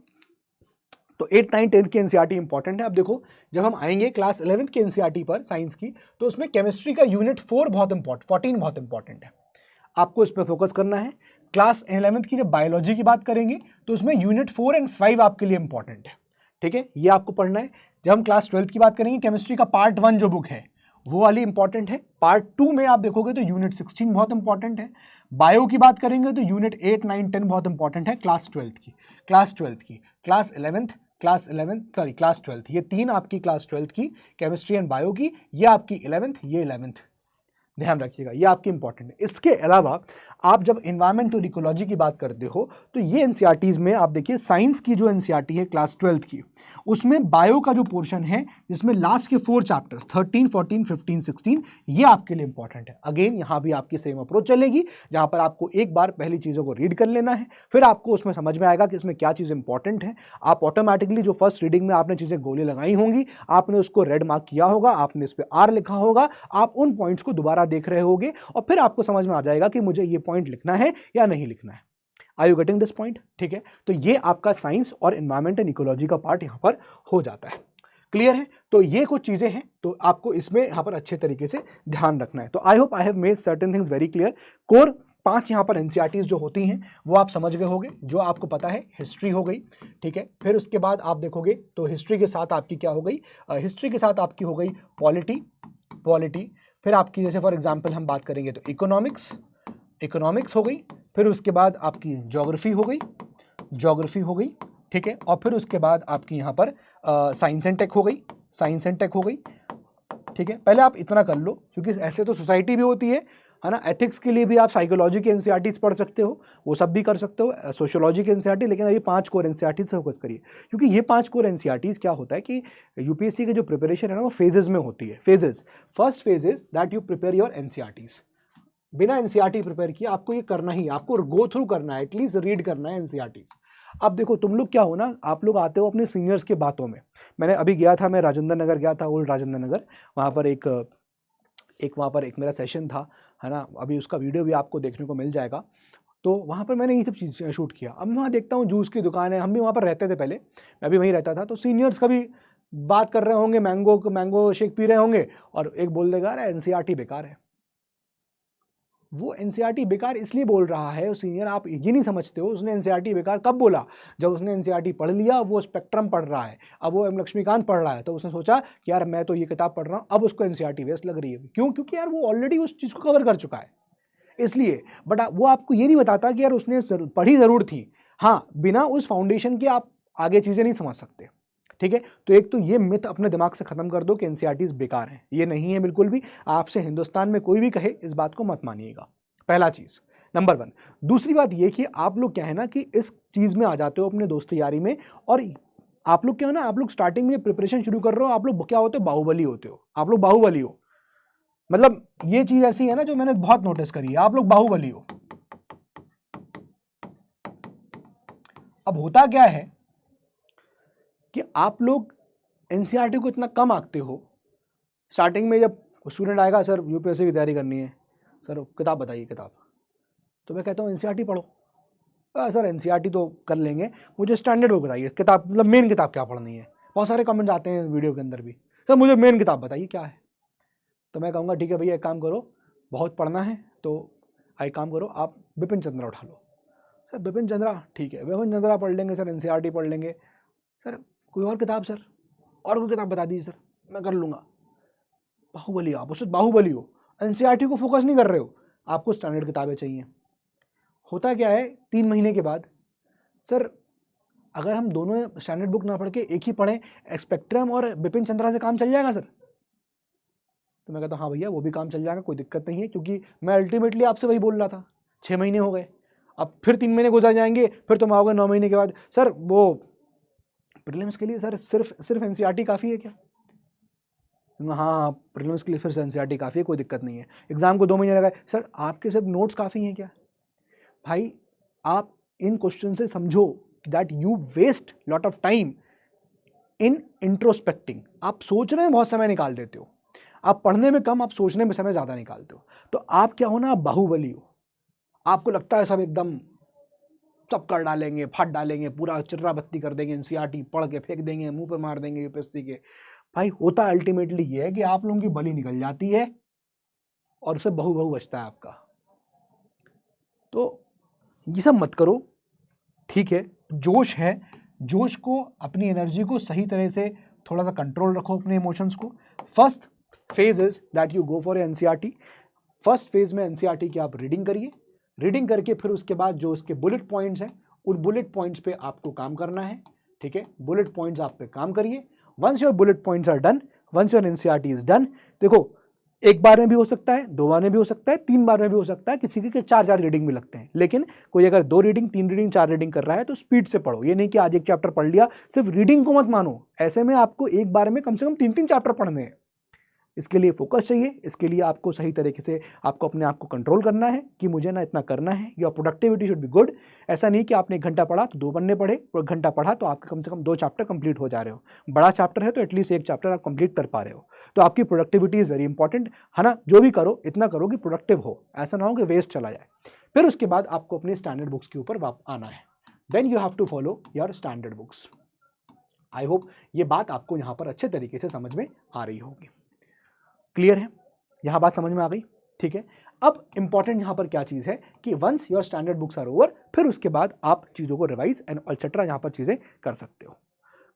[SPEAKER 1] तो 8, 9, 10 की एनसीईआरटी इंपॉर्टेंट है। अब देखो, जब हम आएंगे क्लास 11th की एनसीईआरटी पर साइंस की, तो उसमें केमिस्ट्री का यूनिट 4 बहुत इंपॉर्टेंट, 14 बहुत इंपॉर्टेंट है, आपको इस पर फोकस करना है। क्लास 11th की जब बायोलॉजी की बात करेंगे तो उसमें यूनिट 4 and 5 आपके लिए इंपॉर्टेंट है, ठीक है, ये आपको पढ़ना है। जब हम क्लास 12th की बात करेंगे, केमिस्ट्री का पार्ट 1 जो बुक है वो वाली इंपॉर्टेंट है। पार्ट 2 में आप देखोगे तो यूनिट 16 बहुत इंपॉर्टेंट है। बायो की बात करेंगे तो यूनिट 8, 9, 10 बहुत इंपॉर्टेंट है क्लास 12th की। क्लास 12th, ये तीन आपकी क्लास 12th की, केमिस्ट्री एंड बायो की, ये आपकी 11th, ये 11th, ध्यान रखिएगा, ये आपकी इंपॉर्टेंट है। इसके अलावा आप जब एनवायरमेंट और इकोलॉजी की बात करते हो तो ये एनसीईआरटीज में आप देखिए, साइंस की जो एनसीईआरटी है क्लास 12th की, उसमें बायो का जो पोर्शन है जिसमें लास्ट के 4 चैप्टर्स 13, 14, 15, 16, ये आपके लिए इंपॉर्टेंट है। अगेन यहाँ भी आपकी सेम अप्रोच चलेगी, जहाँ पर आपको एक बार पहली चीज़ों को रीड कर लेना है, फिर आपको उसमें समझ में आएगा कि इसमें क्या चीज़ इंपॉर्टेंट है। आप ऑटोमेटिकली जो फर्स्ट रीडिंग में आपने चीज़ें गोली लगाई होंगी, आपने उसको रेड मार्क किया होगा, आपने इस पर R लिखा होगा, आप उन पॉइंट्स को दोबारा देख रहे होगे और फिर आपको समझ में आ जाएगा कि मुझे ये पॉइंट लिखना है या नहीं लिखना है। Are you getting this point? ठीक है, तो ये आपका साइंस और एनवायरमेंट एंड इकोलॉजी का पार्ट यहाँ पर हो जाता है। क्लियर है? तो ये कुछ चीजें हैं, तो आपको इसमें यहाँ पर अच्छे तरीके से ध्यान रखना है। तो I hope I have made certain things very clear. Core 5 यहाँ पर एनसीईआरटीज जो होती हैं वो आप समझ गए होंगे। जो आपको पता है, हिस्ट्री हो गई, ठीक है, फिर उसके बाद आप देखोगे तो हिस्ट्री के साथ आपकी क्या हो गई, हिस्ट्री के साथ आपकी हो गई पॉलिटी, फिर आपकी जैसे फॉर एग्जाम्पल हम बात करेंगे तो इकोनॉमिक्स हो गई, फिर उसके बाद आपकी ज्योग्राफी हो गई, ठीक है, और फिर उसके बाद आपकी यहाँ पर साइंस एंड टेक हो गई, ठीक है। पहले आप इतना कर लो, क्योंकि ऐसे तो सोसाइटी भी होती है ना, एथिक्स के लिए भी आप साइकोलॉजी के एनसीईआरटीज पढ़ सकते हो, वो सब भी कर सकते हो, सोशियोलॉजी के एनसीईआरटी, लेकिन अभी 5 कोर एनसीईआरटीज से फोकस करिए, क्योंकि ये 5 कोर एनसीईआरटीज क्या होता है कि यूपीएससी की जो प्रिपरेशन है ना वो फेजेस में होती है। First phase is that you prepare your NCERTs. बिना एनसीईआरटी प्रिपेयर किए आपको ये करना ही, आपको गो थ्रू करना है, एटलीस्ट रीड करना है एनसीईआरटीज। अब देखो, तुम लोग क्या हो ना, आप लोग आते हो अपने सीनियर्स के बातों में। मैंने अभी गया था, मैं राजेंद्र नगर गया था, ओल्ड राजेंद्र नगर, वहाँ पर एक मेरा सेशन था, है ना, अभी उसका वीडियो भी आपको देखने को मिल जाएगा। तो वहाँ पर मैंने ये सब चीज़ शूट किया। अब मैं वहाँ देखता हूँ जूस की दुकान है, हम भी वहाँ पर रहते थे पहले, मैं भी वहीं रहता था। तो सीनियर्स कभी बात कर रहे होंगे, मैंगो शेक पी रहे होंगे, और एक बोल देगा अरे एनसीईआरटी बेकार है। वो एनसीईआरटी बेकार इसलिए बोल रहा है वो सीनियर, आप ये नहीं समझते हो, उसने एनसीईआरटी बेकार कब बोला, जब उसने एनसीईआरटी पढ़ लिया, वो स्पेक्ट्रम पढ़ रहा है, अब वो एम लक्ष्मीकांत पढ़ रहा है, तो उसने सोचा कि यार मैं तो ये किताब पढ़ रहा हूँ, अब उसको एनसीईआरटी वेस्ट लग रही है। क्यों? क्योंकि यार वो ऑलरेडी उस चीज़ को कवर कर चुका है, इसलिए। बट वो आपको ये नहीं बताता कि यार उसने पढ़ी जरूर थी, हाँ, बिना उस फाउंडेशन के आप आगे चीज़ें नहीं समझ सकते, ठीक है। तो एक तो ये मिथ अपने दिमाग से खत्म कर दो कि एनसीईआरटीज बेकार है, ये नहीं है बिल्कुल भी। आपसे हिंदुस्तान में कोई भी कहे, इस बात को मत मानिएगा, पहला चीज, नंबर 1। दूसरी बात ये कि आप लोग क्या है ना कि इस चीज में आ जाते हो अपने दोस्ती यारी में, और आप लोग क्या है ना, आप लोग स्टार्टिंग में प्रिपरेशन शुरू कर रहे हो, आप लोग क्या होते हो, बाहुबली होते हो, आप लोग बाहुबली हो। मतलब ये चीज ऐसी है ना जो मैंने बहुत नोटिस करी है, आप लोग बाहुबली हो। अब होता क्या है कि आप लोग एनसीईआरटी को इतना कम आंकते हो। स्टार्टिंग में जब स्टूडेंट आएगा, सर यूपीएससी की तैयारी करनी है, सर किताब बताइए किताब, तो मैं कहता हूँ एनसीईआरटी पढ़ो। सर एनसीईआरटी तो कर लेंगे, मुझे स्टैंडर्ड बुक बताइए, किताब मतलब मेन किताब क्या पढ़नी है। बहुत सारे कमेंट्स आते हैं वीडियो के अंदर भी, सर मुझे मेन किताब बताइए क्या है। तो मैं कहूँगा ठीक है भैया, एक काम करो, बहुत पढ़ना है तो एक काम करो, आप बिपिन चंद्रा उठा लो। सर बिपिन चंद्रा, ठीक है बिपिन चंद्रा पढ़ लेंगे सर, एनसीईआरटी पढ़ लेंगे। सर कोई और किताब सर, और कोई किताब बता दीजिए सर, मैं कर लूँगा। बाहुबली, आप उससे बाहुबली हो, एनसीईआरटी को फोकस नहीं कर रहे हो, आपको स्टैंडर्ड किताबें चाहिए। होता क्या है 3 महीने के बाद, सर अगर हम दोनों स्टैंडर्ड बुक ना पढ़ के एक ही पढ़ें, स्पेक्ट्रम और बिपिन चंद्रा से काम चल जाएगा सर। तो मैं कहता हाँ भैया वो भी काम चल जाएगा, कोई दिक्कत नहीं है, क्योंकि मैं अल्टीमेटली आपसे वही बोल रहा था। 6 महीने हो गए, अब फिर 3 महीने गुजर जाएंगे, फिर तुम आओगे 9 महीने के बाद, सर वो प्रीलिम्स के लिए सर सिर्फ एनसीईआरटी काफ़ी है क्या? हाँ प्रीलिम्स के लिए फिर एनसीईआरटी काफ़ी है, कोई दिक्कत नहीं है। एग्जाम को 2 महीने लगाए, सर आपके सिर्फ नोट्स काफ़ी हैं क्या? भाई आप इन क्वेश्चन से समझो that you waste lot of time in introspecting. आप सोचने में बहुत समय निकाल देते हो, आप पढ़ने में कम, आप सोचने में समय ज़्यादा निकालते हो। तो आप क्या हो ना, बाहुबली हो, आपको लगता है सब एकदम सब कर डालेंगे, फट डालेंगे, पूरा चिर्रा बत्ती कर देंगे, एनसीईआरटी पढ़ के फेंक देंगे, मुंह पे मार देंगे यूपीएससी के। भाई होता अल्टीमेटली ये है कि आप लोगों की बलि निकल जाती है और उसे बहु बहु बचता है आपका। तो ये सब मत करो, ठीक है। जोश है, जोश को, अपनी एनर्जी को सही तरह से थोड़ा सा कंट्रोल रखो, अपने इमोशंस को। First phase is that you go for NCERT. First phase में एनसीईआरटी की आप रीडिंग करिए, रीडिंग करके फिर उसके बाद जो उसके बुलेट पॉइंट्स हैं, उन बुलेट पॉइंट्स पे आपको काम करना है, ठीक है। बुलेट पॉइंट्स आप पे काम करिए। Once your bullet points are done, once your NCERT is done, देखो एक बार में भी हो सकता है, 2 बार में भी हो सकता है, 3 बार में भी हो सकता है, किसी के 4 रीडिंग भी लगते हैं। लेकिन कोई अगर 2 रीडिंग, 3 रीडिंग, 4 रीडिंग कर रहा है तो स्पीड से पढ़ो। ये नहीं कि आज एक चैप्टर पढ़ लिया, सिर्फ रीडिंग को मत मानो। ऐसे में आपको एक बार में कम से कम 3-3 चैप्टर पढ़ने हैं। इसके लिए फोकस चाहिए, इसके लिए आपको सही तरीके से आपको अपने आप को कंट्रोल करना है कि मुझे ना इतना करना है। Your productivity should be good. ऐसा नहीं कि आपने 1 घंटा पढ़ा तो 2 पन्ने पढ़े, और 1 घंटा पढ़ा तो आपके कम से कम 2 चैप्टर कंप्लीट हो जा रहे हो। बड़ा चैप्टर है तो एटलीस्ट 1 चैप्टर आप कंप्लीट कर पा रहे हो। तो आपकी प्रोडक्टिविटी इज वेरी इंपॉर्टेंट, है ना। जो भी करो इतना करो कि प्रोडक्टिव हो, ऐसा ना हो कि वेस्ट चला जाए। फिर उसके बाद आपको अपनी स्टैंडर्ड बुक्स के ऊपर आना है। Then you have to follow your standard books. I hope ये बात आपको यहाँ पर अच्छे तरीके से समझ में आ रही होगी। क्लियर है, यहां बात समझ में आ गई, ठीक है। अब इंपॉर्टेंट यहां पर क्या चीज है कि once your standard books are over, फिर उसके बाद आप चीजों को रिवाइज एंड एक्सेट्रा यहां पर चीजें कर सकते हो।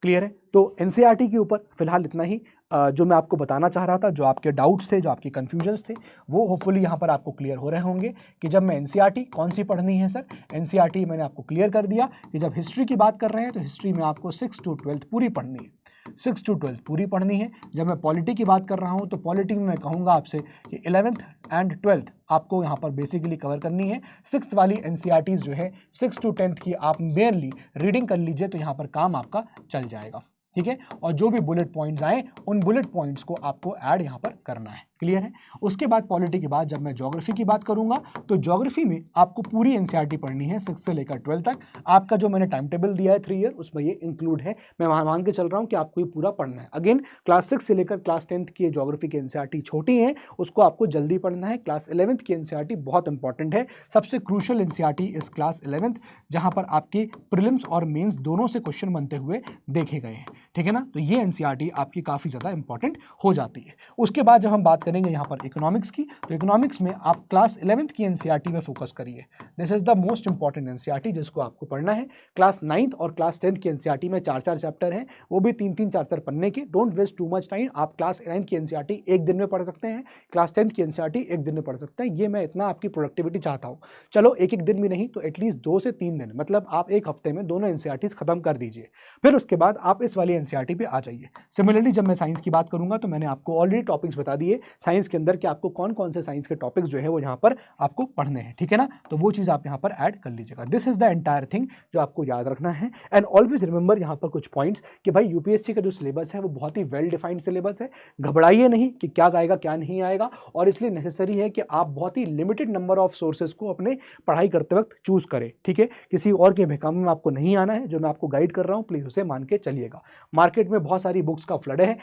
[SPEAKER 1] क्लियर है। तो एनसीईआरटी के ऊपर फिलहाल इतना ही जो मैं आपको बताना चाह रहा था, जो आपके डाउट्स थे, जो आपके कंफ्यूजन्स थे, वो होपफुली यहाँ पर आपको क्लियर हो रहे होंगे कि जब मैं एनसीईआरटी कौन सी पढ़नी है। सर एनसीईआरटी मैंने आपको क्लियर कर दिया कि जब हिस्ट्री की बात कर रहे हैं तो हिस्ट्री में आपको 6 to 12 पूरी पढ़नी है, 6 to 12 पूरी पढ़नी है। जब मैं पॉलिटी की बात कर रहा हूँ तो पॉलिटी में मैं कहूँगा आपसे कि 11th एंड 12th आपको यहाँ पर बेसिकली कवर करनी है। 6th वाली एनसीईआरटीज जो है 6 to 10th की आप मेनली रीडिंग कर लीजिए, तो यहाँ पर काम आपका चल जाएगा, ठीक है। और जो भी बुलेट पॉइंट्स आए उन बुलेट पॉइंट्स को आपको ऐड यहाँ पर करना है। क्लियर है। उसके बाद पॉलिटी के बाद जब मैं ज्योग्राफी की बात करूंगा तो ज्योग्राफी में आपको पूरी एनसीईआरटी पढ़नी है 6 से लेकर 12 तक। आपका जो मैंने टाइम टेबल दिया है 3 ईयर, उसमें ये इंक्लूड है। मैं वहां मान के चल रहा हूं कि आपको ये पूरा पढ़ना है। अगेन क्लास 6 से लेकर क्लास 10th की ज्योग्राफी की एनसीईआरटी छोटी है, उसको आपको जल्दी पढ़ना है। क्लास 11th की एनसीईआरटी बहुत इंपॉर्टेंट है, सबसे क्रूशियल एनसीईआरटी इस क्लास 11th, जहां पर आपके प्रीलिम्स और मेंस दोनों से क्वेश्चन बनते हुए देखे गए हैं, ठीक है ना। तो ये एनसीईआरटी आपकी काफी ज्यादा इंपॉर्टेंट हो जाती है। उसके बाद जब हम बात करेंगे यहाँ पर इकोनॉमिक्स की, तो इकोनॉमिक्स में आप क्लास 11th की एनसीईआरटी में फोकस करिए। This is the most important NCERT जिसको आपको पढ़ना है। क्लास 9th और क्लास 10th की एनसीईआरटी में 4-4 चैप्टर हैं, वो भी 3-3, 4-4 पन्ने के। Don't waste too much time. आप क्लास 9th की एनसीईआरटी एक दिन में पढ़ सकते हैं, क्लास 10th की एनसीईआरटी एक दिन में पढ़ सकते हैं। ये मैं इतना आपकी प्रोडक्टिविटी चाहता हूँ। चलो एक दिन भी नहीं तो एटलीस्ट 2 से 3 दिन, मतलब आप एक हफ्ते में दोनों एनसीईआरटीज खत्म कर दीजिए। फिर उसके बाद आप इस वाली एनसीईआरटी पे आ जाइए। सिमिलरली जब मैं साइंस की बात करूंगा तो मैंने आपको ऑलरेडी टॉपिक्स बता दिए साइंस के अंदर कि आपको कौन कौन से साइंस के टॉपिक्स जो है वो यहाँ पर आपको पढ़ने हैं, ठीक है ना। तो वो चीज़ आप यहाँ पर ऐड कर लीजिएगा। This is the entire thing जो आपको याद रखना है। एंड ऑलवेज रिमेंबर यहाँ पर कुछ पॉइंट्स कि भाई यूपीएससी का जो सिलेबस है वो बहुत ही वेल डिफाइंड सिलेबस है। घबराइए नहीं कि क्या आएगा क्या नहीं आएगा, और इसलिए नेसेसरी है कि आप बहुत ही लिमिटेड नंबर ऑफ सोर्सेज को अपने पढ़ाई करते वक्त चूज करें, ठीक है। किसी और के बहकावे में आपको नहीं आना है। जो मैं आपको गाइड कर रहा हूँ प्लीज उसे मान के चलिएगा। मार्केट में बहुत सारी बुक्स का फ्लड है,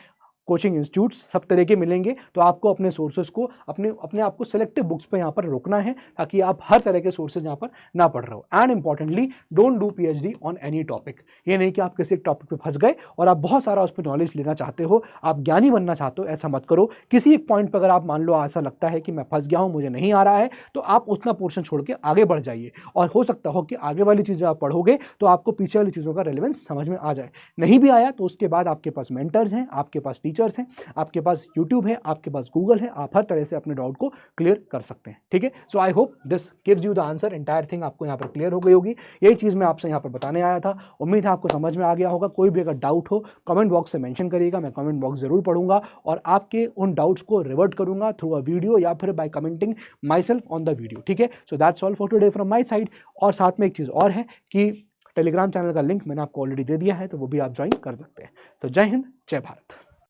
[SPEAKER 1] कोचिंग इंस्टीट्यूट्स सब तरह के मिलेंगे, तो आपको अपने सोर्सेज को अपने आप को सिलेक्टिव बुक्स पे यहाँ पर रोकना है ताकि आप हर तरह के सोर्सेज यहाँ पर ना पढ़ रहे हो। And importantly don't do PhD on any topic. ये नहीं कि आप किसी एक टॉपिक पे फंस गए और आप बहुत सारा उस पर नॉलेज लेना चाहते हो, आप ज्ञानी बनना चाहते हो, ऐसा मत करो। किसी एक पॉइंट पर अगर आप मान लो ऐसा लगता है कि मैं फंस गया हूँ, मुझे नहीं आ रहा है, तो आप उतना पोर्शन छोड़ के आगे बढ़ जाइए। और हो सकता हो कि आगे वाली चीज़ें आप पढ़ोगे तो आपको पीछे वाली चीज़ों का रेलेवेंस समझ में आ जाए। नहीं भी आया तो उसके बाद आपके पास मेंटर्स हैं, आपके पास टीचर्स हैं, आपके पास YouTube है, आपके पास Google है, आप हर तरह से अपने डाउट को क्लियर कर सकते हैं, ठीक है। So I hope this gives you the answer. Entire thing आपको यहाँ पर क्लियर हो गई होगी। यही चीज़ मैं आपसे यहाँ पर बताने आया था। उम्मीद है आपको समझ में आ गया होगा। कोई भी अगर डाउट हो कमेंट बॉक्स से मेंशन करिएगा, मैं कमेंट बॉक्स जरूर पढ़ूंगा और आपके उन डाउट्स को रिवर्ट करूंगा थ्रू अ वीडियो या फिर by commenting myself on the video, ठीक है। So that's all for today from my side. और साथ में एक चीज़ और है कि टेलीग्राम चैनल का लिंक मैंने आपको ऑलरेडी दे दिया है, तो वो भी आप ज्वाइन कर सकते हैं। तो जय हिंद, जय भारत।